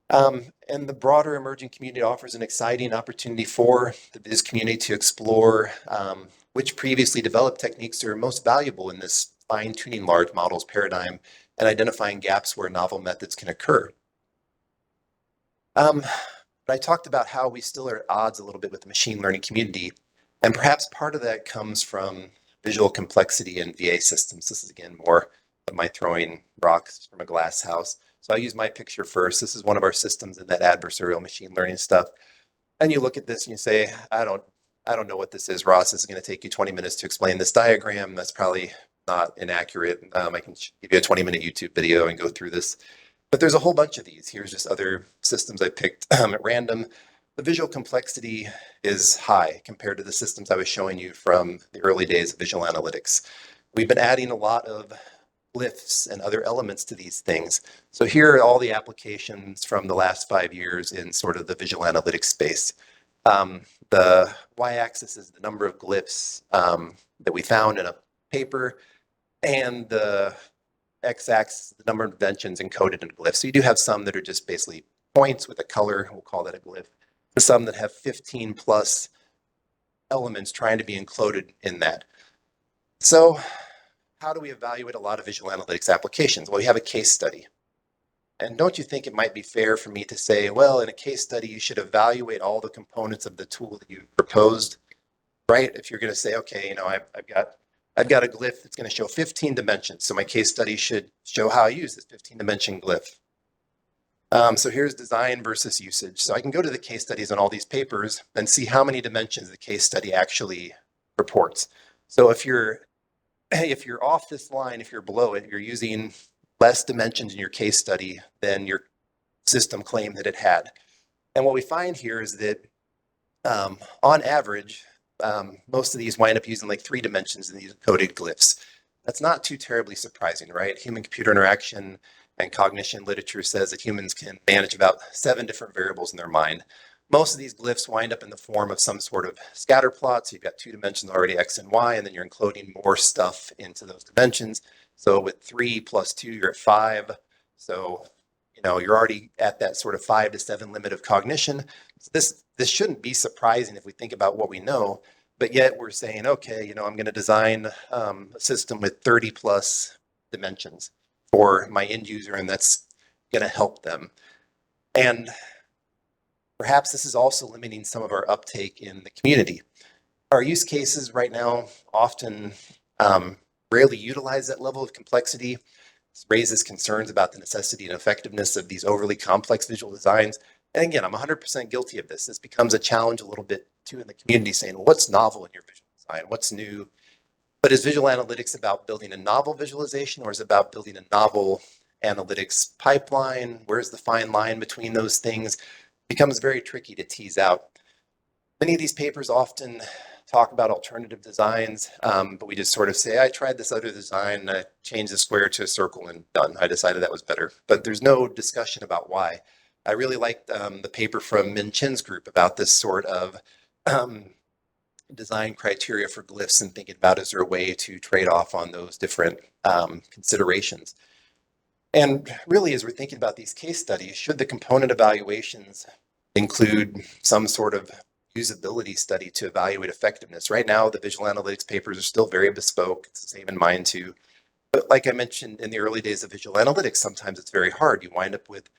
And the broader emerging community offers an exciting opportunity for the Viz community to explore which previously developed techniques are most valuable in this fine-tuning large models paradigm and identifying gaps where novel methods can occur. But I talked about how we still are at odds a little bit with the machine learning community, and perhaps part of that comes from visual complexity in VA systems. This is, again, more of my throwing rocks from a glass house. So I use my picture first. This is one of our systems in that adversarial machine learning stuff. And you look at this and you say, I don't know what this is, Ross. This is going to take you 20 minutes to explain this diagram. That's probably not inaccurate. I can give you a 20-minute YouTube video and go through this. But there's a whole bunch of these. Here's just other systems I picked at random. The visual complexity is high compared to the systems I was showing you from the early days of visual analytics. We've been adding a lot of glyphs and other elements to these things. So here are all the applications from the last 5 years in sort of the visual analytics space. The y-axis is the number of glyphs that we found in a paper, and the x-axis is the number of dimensions encoded in glyphs. So you do have some that are just basically points with a color, we'll call that a glyph. There's some that have 15 plus elements trying to be included in that. So how do we evaluate a lot of visual analytics applications? Well, we have a case study. And don't you think it might be fair for me to say, well, in a case study, you should evaluate all the components of the tool that you proposed, right? If you're going to say, okay, I've got a glyph that's going to show 15 dimensions. So my case study should show how I use this 15-dimension glyph. So here's design versus usage. So I can go to the case studies on all these papers and see how many dimensions the case study actually reports. So if you're off this line, if you're below it, you're using less dimensions in your case study than your system claimed that it had. And what we find here is that on average, most of these wind up using like 3 dimensions in these coded glyphs. That's not too terribly surprising, right? Human-computer interaction and cognition literature says that humans can manage about 7 different variables in their mind. Most of these glyphs wind up in the form of some sort of scatter plot. So you've got 2 dimensions already, X and Y, and then you're including more stuff into those dimensions. So with 3 plus 2, you're at 5. So, you're already at that sort of 5 to 7 limit of cognition. So this shouldn't be surprising if we think about what we know, but yet we're saying, okay, I'm going to design a system with 30 plus dimensions for my end user, and that's going to help them. And perhaps this is also limiting some of our uptake in the community. Our use cases right now often rarely utilize that level of complexity. This raises concerns about the necessity and effectiveness of these overly complex visual designs. And again, I'm 100% guilty of this. This becomes a challenge a little bit too in the community, saying, well, what's novel in your visual design? What's new? But is visual analytics about building a novel visualization, or is it about building a novel analytics pipeline? Where's the fine line between those things? It becomes very tricky to tease out. Many of these papers often talk about alternative designs, but we just sort of say, I tried this other design, I changed the square to a circle and done. I decided that was better. But there's no discussion about why. I really liked the paper from Min Chin's group about this sort of design criteria for glyphs, and thinking about, is there a way to trade off on those different considerations. And really, as we're thinking about these case studies, should the component evaluations include some sort of usability study to evaluate effectiveness? Right now, the visual analytics papers are still very bespoke. It's the same in mine too. But like I mentioned in the early days of visual analytics, sometimes it's very hard. You wind up with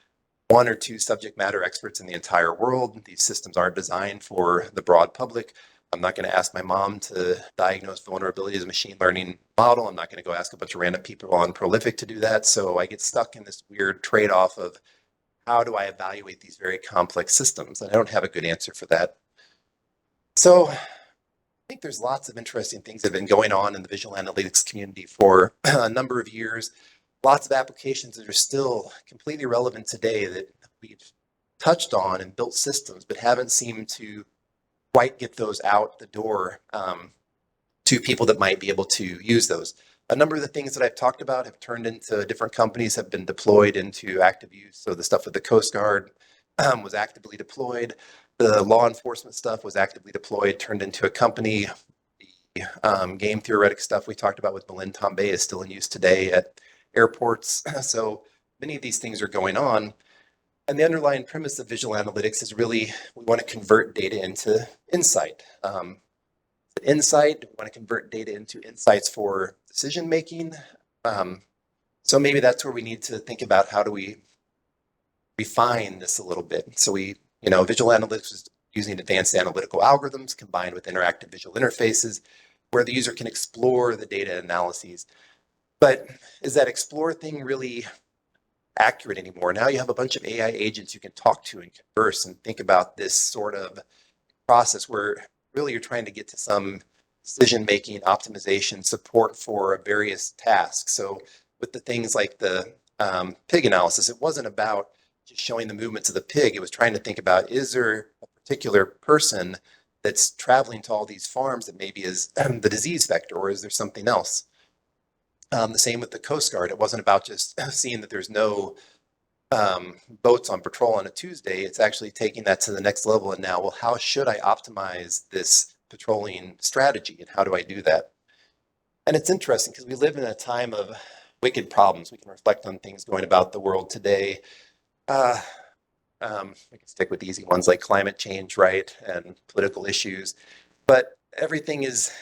1 or 2 subject matter experts in the entire world. These systems aren't designed for the broad public. I'm not going to ask my mom to diagnose vulnerability as a machine learning model. I'm not going to go ask a bunch of random people on Prolific to do that. So I get stuck in this weird trade-off of, how do I evaluate these very complex systems? And I don't have a good answer for that. So I think there's lots of interesting things that have been going on in the visual analytics community for a number of years. Lots of applications that are still completely relevant today that we've touched on and built systems, but haven't seemed to quite get those out the door to people that might be able to use those. A number of the things that I've talked about have turned into different companies, have been deployed into active use. So the stuff with the Coast Guard was actively deployed. The law enforcement stuff was actively deployed, turned into a company. The game theoretic stuff we talked about with Malin Tambay is still in use today at airports. So many of these things are going on. And the underlying premise of visual analytics is really, we want to convert data into insight. Insight, we want to convert data into insights for decision making. So maybe that's where we need to think about, how do we refine this a little bit? So visual analytics is using advanced analytical algorithms combined with interactive visual interfaces where the user can explore the data analyses. But is that explore thing really accurate anymore. Now you have a bunch of AI agents you can talk to and converse and think about this sort of process where really you're trying to get to some decision-making, optimization, support for various tasks. So with the things like the pig analysis, it wasn't about just showing the movements of the pig. It was trying to think about, is there a particular person that's traveling to all these farms that maybe is the disease vector, or is there something else? The same with the Coast Guard. It wasn't about just seeing that there's no boats on patrol on a Tuesday. It's actually taking that to the next level. And now, well, how should I optimize this patrolling strategy, and how do I do that? And it's interesting because we live in a time of wicked problems. We can reflect on things going about the world today. We can stick with the easy ones like climate change, right, and political issues. But everything is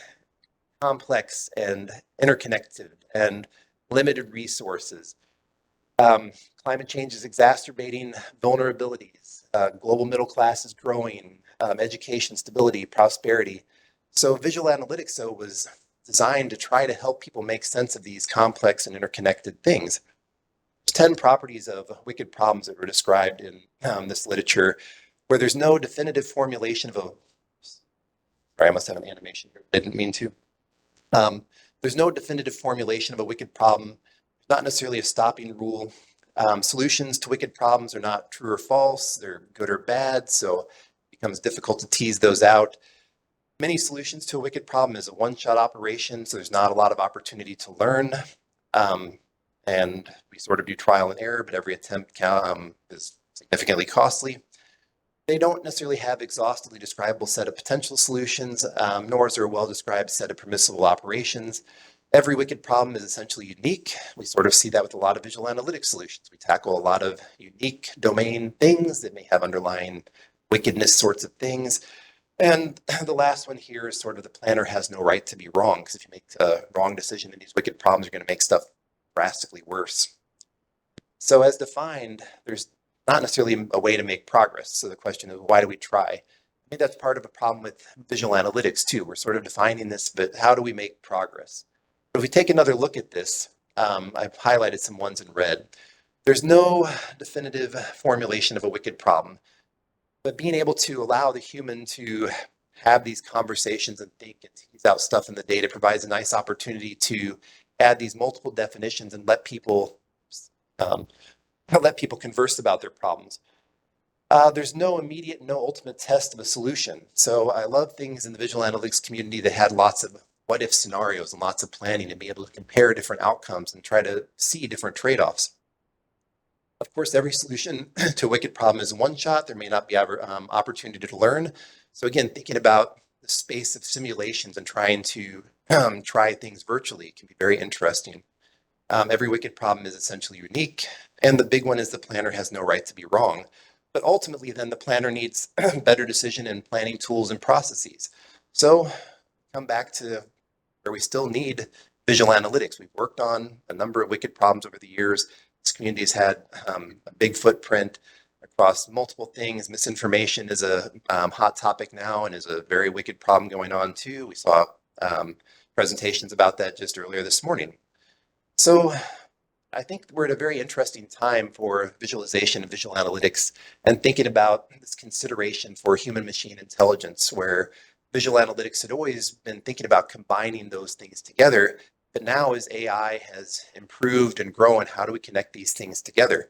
complex and interconnected and limited resources. Climate change is exacerbating vulnerabilities. Global middle class is growing. Education, stability, prosperity. So visual analytics, though, was designed to try to help people make sense of these complex and interconnected things. There's 10 properties of wicked problems that were described in this literature, where there's no definitive formulation of a. Sorry, I must have an animation here. I didn't mean to. There's no definitive formulation of a wicked problem. Not necessarily a stopping rule. Solutions to wicked problems are not true or false. They're good or bad, so it becomes difficult to tease those out. Many solutions to a wicked problem is a one-shot operation, so there's not a lot of opportunity to learn. And we sort of do trial and error, but every attempt is significantly costly. They don't necessarily have exhaustively describable set of potential solutions, nor is there a well-described set of permissible operations. Every wicked problem is essentially unique. We sort of see that with a lot of visual analytics solutions. We tackle a lot of unique domain things that may have underlying wickedness sorts of things. And the last one here is sort of the planner has no right to be wrong, because if you make a wrong decision, then these wicked problems are going to make stuff drastically worse. So as defined, there's not necessarily a way to make progress. So the question is, why do we try? I think that's part of a problem with visual analytics too. We're sort of defining this, but how do we make progress? But if we take another look at this, I've highlighted some ones in red. There's no definitive formulation of a wicked problem, but being able to allow the human to have these conversations and think and tease out stuff in the data provides a nice opportunity to add these multiple definitions and let people converse about their problems. There's no immediate, no ultimate test of a solution. So I love things in the visual analytics community that had lots of what if scenarios and lots of planning and be able to compare different outcomes and try to see different trade-offs. Of course, every solution to a wicked problem is one shot. There may not be ever opportunity to learn. So again, thinking about the space of simulations and trying to try things virtually can be very interesting. Every wicked problem is essentially unique. And the big one is the planner has no right to be wrong. But ultimately, then the planner needs better decision and planning tools and processes. So come back to where we still need visual analytics. We've worked on a number of wicked problems over the years. This community has had a big footprint across multiple things. Misinformation is a hot topic now and is a very wicked problem going on too. We saw presentations about that just earlier this morning. So I think we're at a very interesting time for visualization and visual analytics and thinking about this consideration for human-machine intelligence, where visual analytics had always been thinking about combining those things together. But now as AI has improved and grown, how do we connect these things together?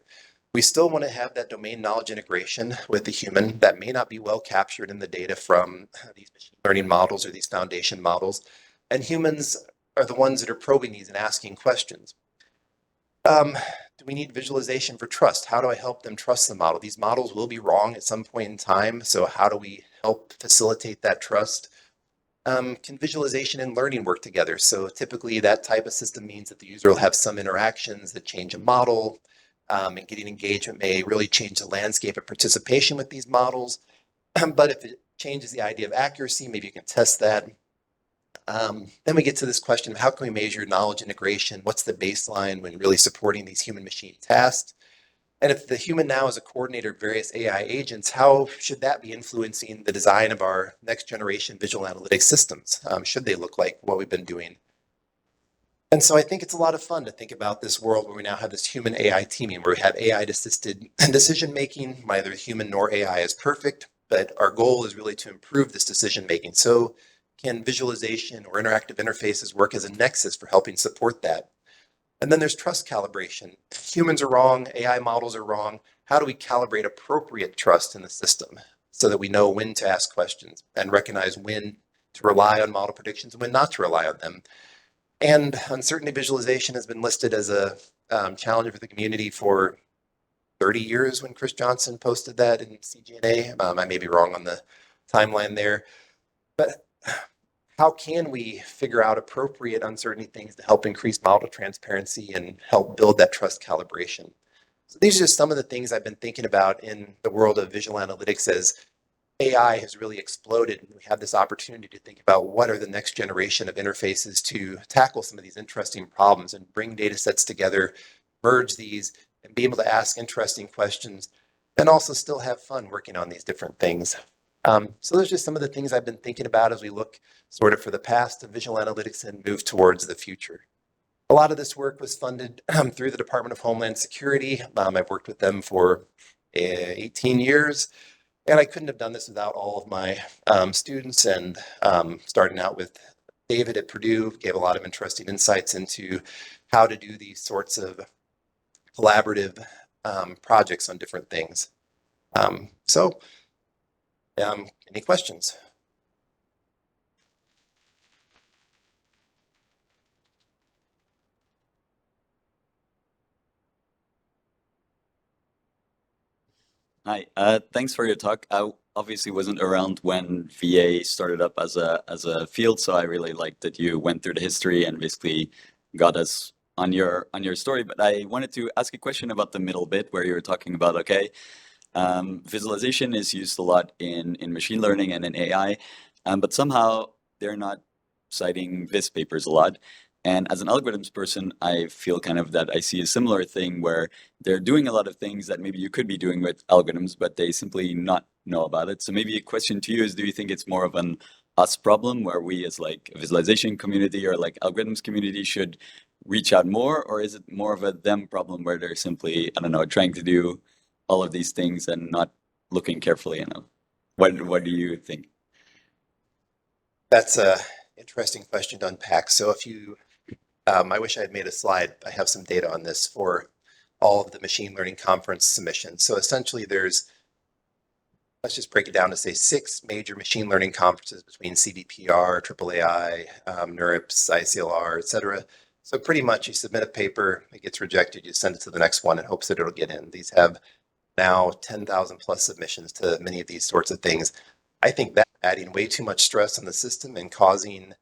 We still want to have that domain knowledge integration with the human that may not be well captured in the data from these machine learning models or these foundation models. And humans are the ones that are probing these and asking questions. Do we need visualization for trust? How do I help them trust the model? These models will be wrong at some point in time. So how do we help facilitate that trust? Can visualization and learning work together? So typically that type of system means that the user will have some interactions that change a model, and getting engagement may really change the landscape of participation with these models. But if it changes the idea of accuracy, maybe you can test that. Then we get to this question of how can we measure knowledge integration? What's the baseline when really supporting these human-machine tasks? And if the human now is a coordinator of various AI agents, how should that be influencing the design of our next generation visual analytics systems? Should they look like what we've been doing? And so I think it's a lot of fun to think about this world where we now have this human AI teaming, where we have AI-assisted decision making. Neither human nor AI is perfect, but our goal is really to improve this decision making. So can visualization or interactive interfaces work as a nexus for helping support that? And then there's trust calibration. Humans are wrong, AI models are wrong. How do we calibrate appropriate trust in the system so that we know when to ask questions and recognize when to rely on model predictions and when not to rely on them? And uncertainty visualization has been listed as a challenge for the community for 30 years when Chris Johnson posted that in CGNA. I may be wrong on the timeline there, but how can we figure out appropriate uncertainty things to help increase model transparency and help build that trust calibration? So these are just some of the things I've been thinking about in the world of visual analytics as AI has really exploded, and we have this opportunity to think about what are the next generation of interfaces to tackle some of these interesting problems and bring data sets together, merge these, and be able to ask interesting questions, and also still have fun working on these different things. So those are just some of the things I've been thinking about as we look sort of for the past of visual analytics and move towards the future. A lot of this work was funded through the Department of Homeland Security. I've worked with them for 18 years. And I couldn't have done this without all of my students, and starting out with David at Purdue gave a lot of interesting insights into how to do these sorts of collaborative projects on different things. So any questions? Hi, thanks for your talk. I obviously wasn't around when VA started up as a field, so I really liked that you went through the history and basically got us on your story. But I wanted to ask a question about the middle bit where you were talking about, okay, visualization is used a lot in machine learning and in AI, but somehow they're not citing Viz papers a lot. And as an algorithms person, I feel kind of that I see a similar thing where they're doing a lot of things that maybe you could be doing with algorithms, but they simply not know about it. So maybe a question to you is, do you think it's more of an us problem where we as like a visualization community or like algorithms community should reach out more, or is it more of a them problem where they're simply, I don't know, trying to do all of these things and not looking carefully enough? What do you think? That's a interesting question to unpack. So if you, I wish I had made a slide. I have some data on this for all of the machine learning conference submissions. So essentially there's, let's just break it down to say 6 major machine learning conferences between CVPR, AAAI, NeurIPS, ICLR, et cetera. So pretty much you submit a paper, it gets rejected, you send it to the next one in hopes that it'll get in. These have now 10,000 plus submissions to many of these sorts of things. I think that adding way too much stress on the system and causing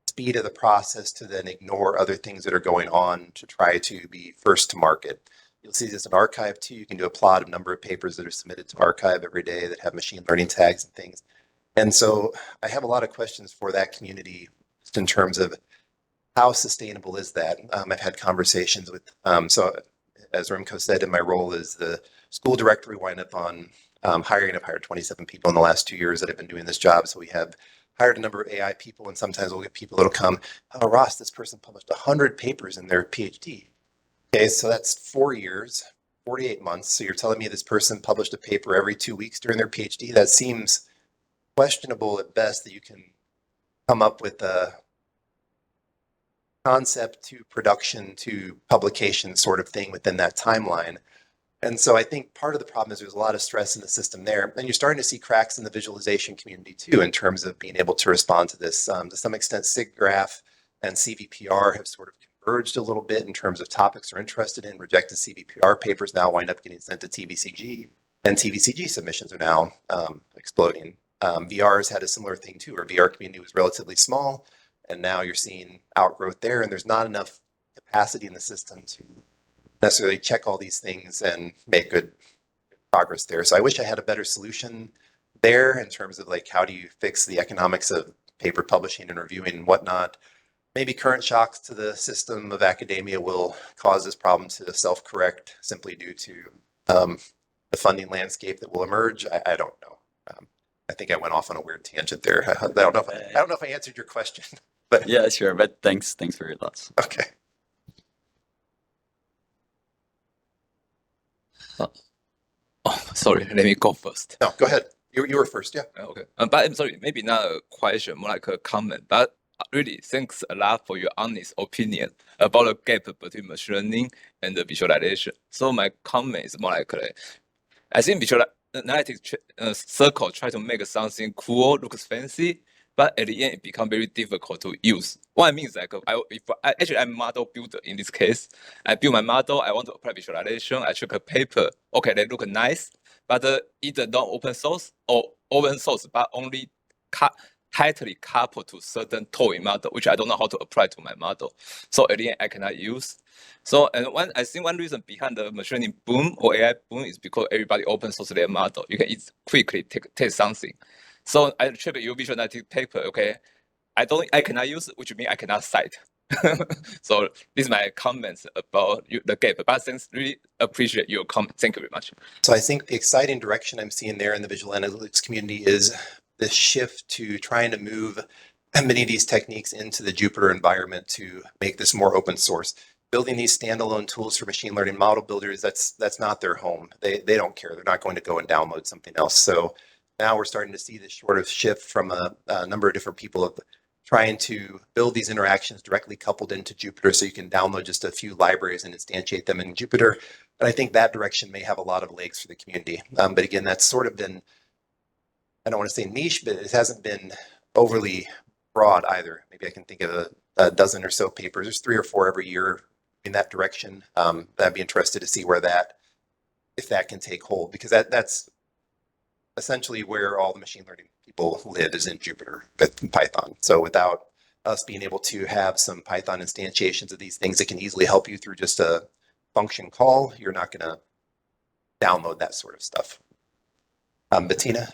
speed of the process to then ignore other things that are going on to try to be first to market. You'll see this in archive too. You can do a plot of number of papers that are submitted to archive every day that have machine learning tags and things. And so I have a lot of questions for that community just in terms of how sustainable is that? I've had conversations with, so as Remco said, in my role as the school director, we wind up on hiring. I've hired 27 people in the last 2 years that have been doing this job. So we have hired a number of AI people, and sometimes we'll get people that'll come, oh, Ross, this person published 100 papers in their PhD. Okay, so that's 4 years, 48 months. So you're telling me this person published a paper every 2 weeks during their PhD? That seems questionable at best that you can come up with a concept to production to publication sort of thing within that timeline. And so I think part of the problem is there's a lot of stress in the system there. And you're starting to see cracks in the visualization community too, in terms of being able to respond to this. To some extent, SIGGRAPH and CVPR have sort of converged a little bit in terms of topics they're interested in. Rejected CVPR papers now wind up getting sent to TVCG, and TVCG submissions are now exploding. VR has had a similar thing too, where VR community was relatively small, and now you're seeing outgrowth there, and there's not enough capacity in the system to necessarily check all these things and make good progress there. So I wish I had a better solution there in terms of like, how do you fix the economics of paper publishing and reviewing and whatnot. Maybe current shocks to the system of academia will cause this problem to self-correct simply due to the funding landscape that will emerge. I don't know. I think I went off on a weird tangent there. I don't know if I answered your question. But Yeah, sure. But thanks for your thoughts. okay. Sorry, let me go first. No, go ahead. You were first, yeah. Okay. But I'm sorry, maybe not a question, more like a comment. But really, thanks a lot for your honest opinion about the gap between machine learning and the visualization. So my comment is more like, I think visual analytics circle try to make something cool, looks fancy, but at the end it becomes very difficult to use. What I mean is like, actually I'm a model builder in this case. I build my model, I want to apply visualization, I check a paper, okay, they look nice, but either not open source or open source, but only tightly coupled to certain toy model, which I don't know how to apply to my model. So at the end I cannot use. So, and I think one reason behind the machine learning boom or AI boom is because everybody open source their model. You can quickly take something. So I check your visual analytics paper, okay? I cannot use it, which means I cannot cite. So this is my comments about the gap. But thanks, really appreciate your comment. Thank you very much. So I think the exciting direction I'm seeing there in the visual analytics community is the shift to trying to move many of these techniques into the Jupyter environment to make this more open source. Building these standalone tools for machine learning model builders, that's not their home. They don't care. They're not going to go and download something else. So now we're starting to see this sort of shift from a number of different people of trying to build these interactions directly coupled into Jupyter so you can download just a few libraries and instantiate them in Jupyter. But I think that direction may have a lot of legs for the community. But again, that's sort of been, I don't want to say niche, but it hasn't been overly broad either. Maybe I can think of a dozen or so papers. There's 3 or 4 every year in that direction. I'd be interested to see where if that can take hold, because that's essentially where all the machine learning people live, is in Jupyter with Python. So without us being able to have some Python instantiations of these things that can easily help you through just a function call, you're not going to download that sort of stuff. Bettina?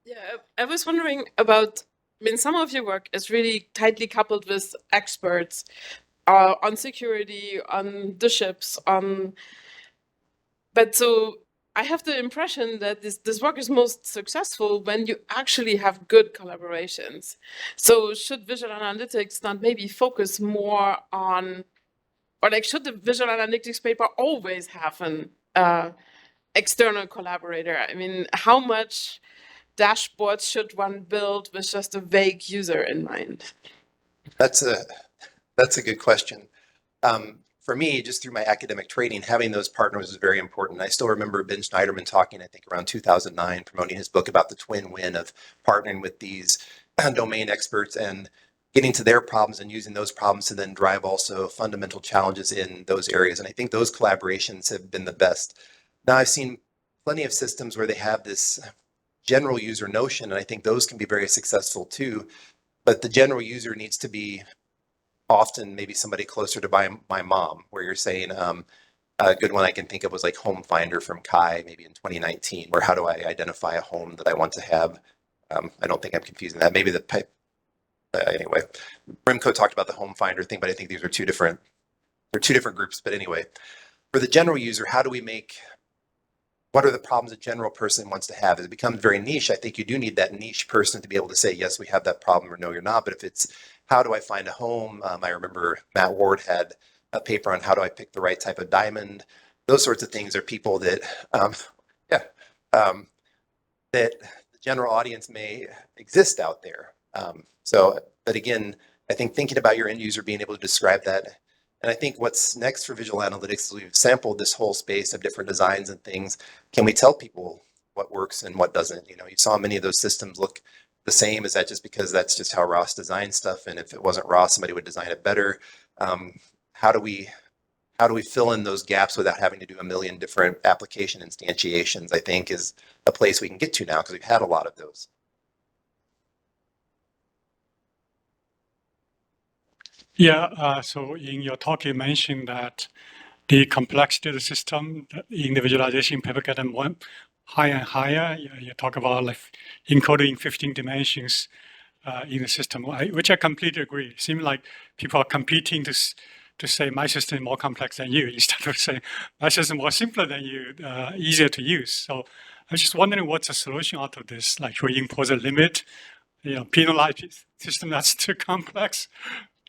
Yeah, I was wondering about, I mean, some of your work is really tightly coupled with experts on security, on the ships, but so I have the impression that this work is most successful when you actually have good collaborations. So should visual analytics not maybe focus more on, or like should the visual analytics paper always have an external collaborator? I mean, how much dashboards should one build with just a vague user in mind? That's a good question. For me, just through my academic training, having those partners is very important. I still remember Ben Schneiderman talking, I think around 2009, promoting his book about the twin win of partnering with these domain experts and getting to their problems and using those problems to then drive also fundamental challenges in those areas. And I think those collaborations have been the best. Now, I've seen plenty of systems where they have this general user notion, and I think those can be very successful too. But the general user needs to be often maybe somebody closer to my mom, where you're saying, a good one I can think of was like Home Finder from Kai, maybe in 2019, where how do I identify a home that I want to have? I don't think I'm confusing that. Maybe anyway, Remco talked about the Home Finder thing, but I think these are two different groups. But anyway, for the general user, how do we what are the problems a general person wants to have? As it becomes very niche, I think you do need that niche person to be able to say, yes, we have that problem, or no, you're not. But if it's, how do I find a home? I remember Matt Ward had a paper on how do I pick the right type of diamond. Those sorts of things are people that, that the general audience may exist out there. But again, I think thinking about your end user being able to describe that. And I think what's next for visual analytics is we've sampled this whole space of different designs and things. Can we tell people what works and what doesn't? You know, you saw many of those systems look the same. Is that just because that's just how Ross designed stuff? And if it wasn't Ross, somebody would design it better. How do we fill in those gaps without having to do a million different application instantiations, I think is a place we can get to now, because we've had a lot of those. Yeah, so in your talk, you mentioned that the complexity of the system in the visualization paper get more higher and higher. You talk about like encoding 15 dimensions in the system, which I completely agree. It seems like people are competing to say my system is more complex than you, instead of saying my system is more simpler than you, easier to use. So was just wondering what's the solution out of this? Like, should we impose a limit? Penalize system that's too complex?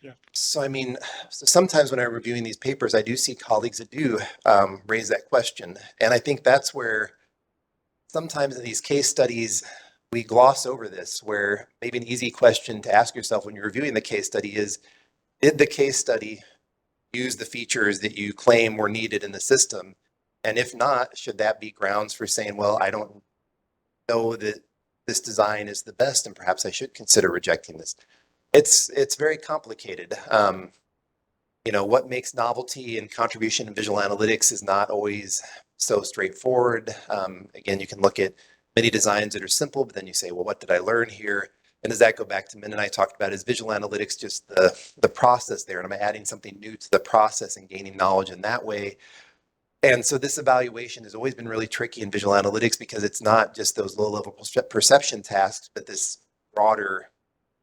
Yeah. So, I mean, so sometimes when I'm reviewing these papers, I do see colleagues that do raise that question. And I think that's where sometimes in these case studies, we gloss over this, where maybe an easy question to ask yourself when you're reviewing the case study is, did the case study use the features that you claim were needed in the system? And if not, should that be grounds for saying, well, I don't know that this design is the best and perhaps I should consider rejecting this? It's very complicated. What makes novelty and contribution in visual analytics is not always so straightforward. Again, you can look at many designs that are simple, but then you say, well, what did I learn here? And does that go back to Min and I talked about, is visual analytics just the process there? And am I adding something new to the process and gaining knowledge in that way? And so this evaluation has always been really tricky in visual analytics because it's not just those low-level perception tasks, but this broader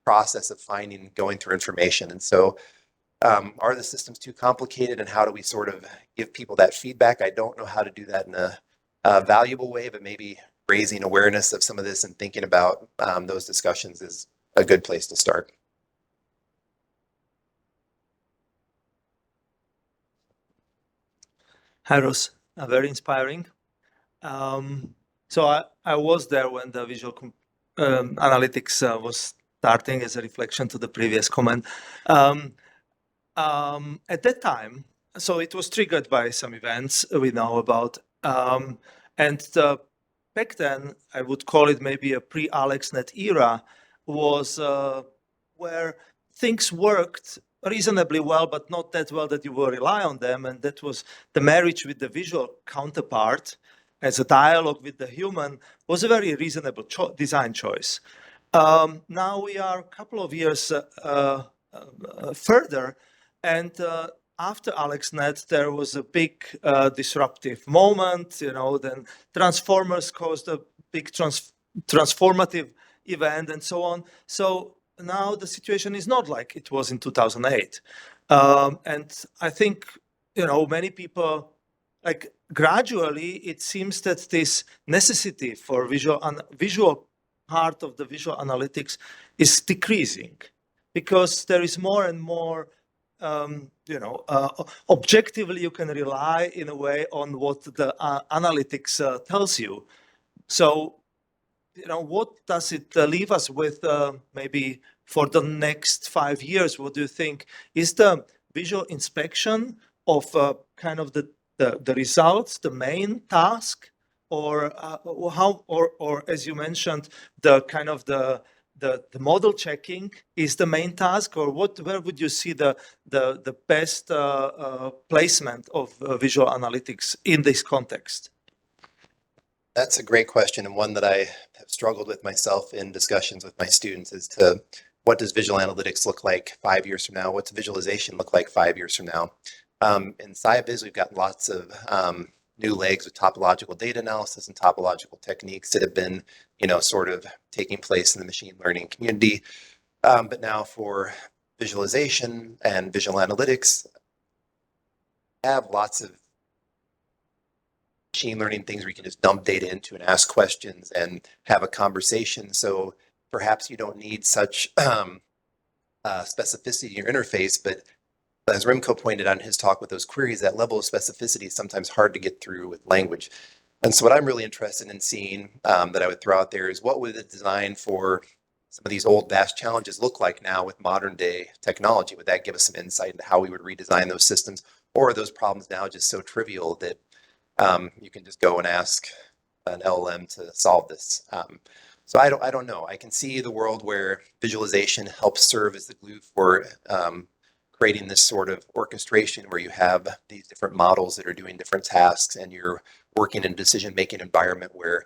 process of finding and going through information. And so are the systems too complicated, and how do we sort of give people that feedback? I don't know how to do that in a valuable way, but maybe raising awareness of some of this and thinking about those discussions is a good place to start. Hi, Ross. Very inspiring. So I was there when the visual analytics was starting, as a reflection to the previous comment. At that time, so it was triggered by some events we know about. Back then, I would call it maybe a pre-AlexNet era, was where things worked reasonably well, but not that well that you will rely on them. And that was the marriage with the visual counterpart as a dialogue with the human was a very reasonable design choice. Now we are a couple of years further, and after AlexNet, there was a big disruptive moment. Then Transformers caused a big transformative event, and so on. So now the situation is not like it was in 2008, and I think many people, like, gradually it seems that this necessity for visual part of the visual analytics is decreasing, because there is more and more objectively you can rely in a way on what the analytics tells you. So what does it leave us with maybe for the next 5 years? What do you think is the visual inspection of kind of the results the main task, or how, or as you mentioned, the kind of the model checking is the main task, or where would you see the best placement of visual analytics in this context? That's a great question, and one that I have struggled with myself in discussions with my students, as to what does visual analytics look like 5 years from now? What's visualization look like 5 years from now? In SciViz, we've got lots of new legs with topological data analysis and topological techniques that have been, sort of taking place in the machine learning community. But now for visualization and visual analytics, I have lots of machine learning things where you can just dump data into and ask questions and have a conversation. So perhaps you don't need such specificity in your interface, but as Remco pointed out in his talk with those queries, that level of specificity is sometimes hard to get through with language. And so what I'm really interested in seeing that I would throw out there is, what would the design for some of these old vast challenges look like now with modern day technology? Would that give us some insight into how we would redesign those systems? Or are those problems now just so trivial that you can just go and ask an LLM to solve this? So I don't know. I can see the world where visualization helps serve as the glue for creating this sort of orchestration where you have these different models that are doing different tasks, and you're working in a decision-making environment where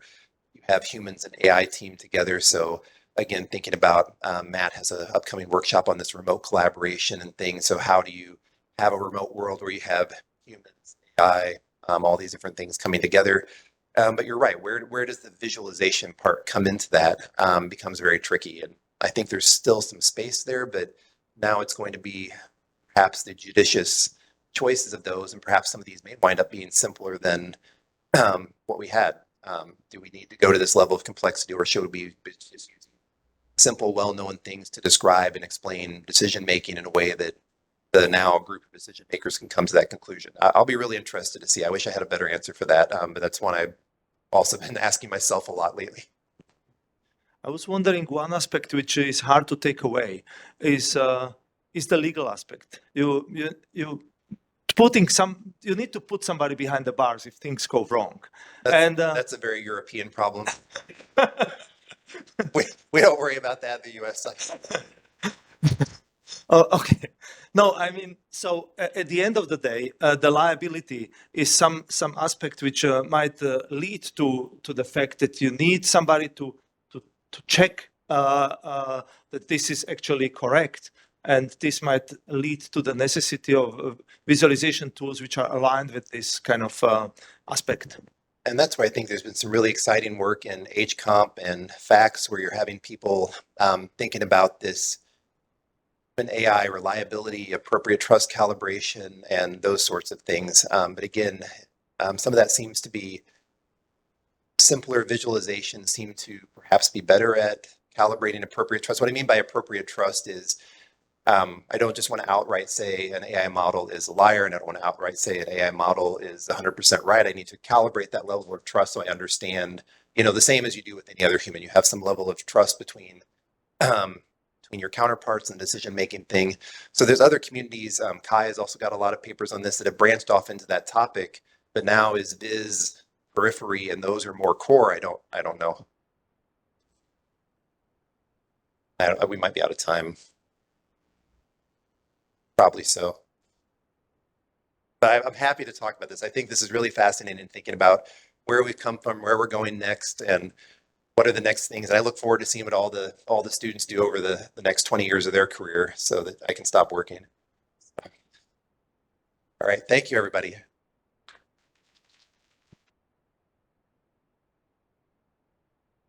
you have humans and AI team together. So again, thinking about, Matt has an upcoming workshop on this remote collaboration and things. So how do you have a remote world where you have humans, AI, all these different things coming together? But you're right, where does the visualization part come into that? Becomes very tricky. And I think there's still some space there, but now it's going to be perhaps the judicious choices of those, and perhaps some of these may wind up being simpler than what we had Do we need to go to this level of complexity, or should we be just using simple, well-known things to describe and explain decision-making in a way that the now group of decision makers can come to that conclusion? I'll be really interested to see. I wish I had a better answer for that, but that's one I've also been asking myself a lot lately. I was wondering, one aspect which is hard to take away is the legal aspect. You need to put somebody behind the bars if things go wrong. That's a very European problem. we don't worry about that in the US side. Oh, okay. No, I mean, so at the end of the day, the liability is some aspect which might lead to the fact that you need somebody to check that this is actually correct, and this might lead to the necessity of visualization tools which are aligned with this kind of aspect. And that's why I think there's been some really exciting work in HComp and FACS where you're having people thinking about this AI reliability, appropriate trust calibration, and those sorts of things. But again, some of that seems to be simpler visualizations seem to perhaps be better at calibrating appropriate trust. What I mean by appropriate trust is I don't just want to outright say an AI model is a liar, and I don't want to outright say an AI model is 100% right. I need to calibrate that level of trust so I understand, the same as you do with any other human. You have some level of trust between your counterparts and the decision-making thing. So there's other communities. Kai has also got a lot of papers on this that have branched off into that topic, but now is Viz periphery and those are more core. I don't know. We might be out of time. Probably so. But I'm happy to talk about this. I think this is really fascinating, thinking about where we've come from, where we're going next, and what are the next things. And I look forward to seeing what all the students do over the next 20 years of their career so that I can stop working. All right. Thank you, everybody.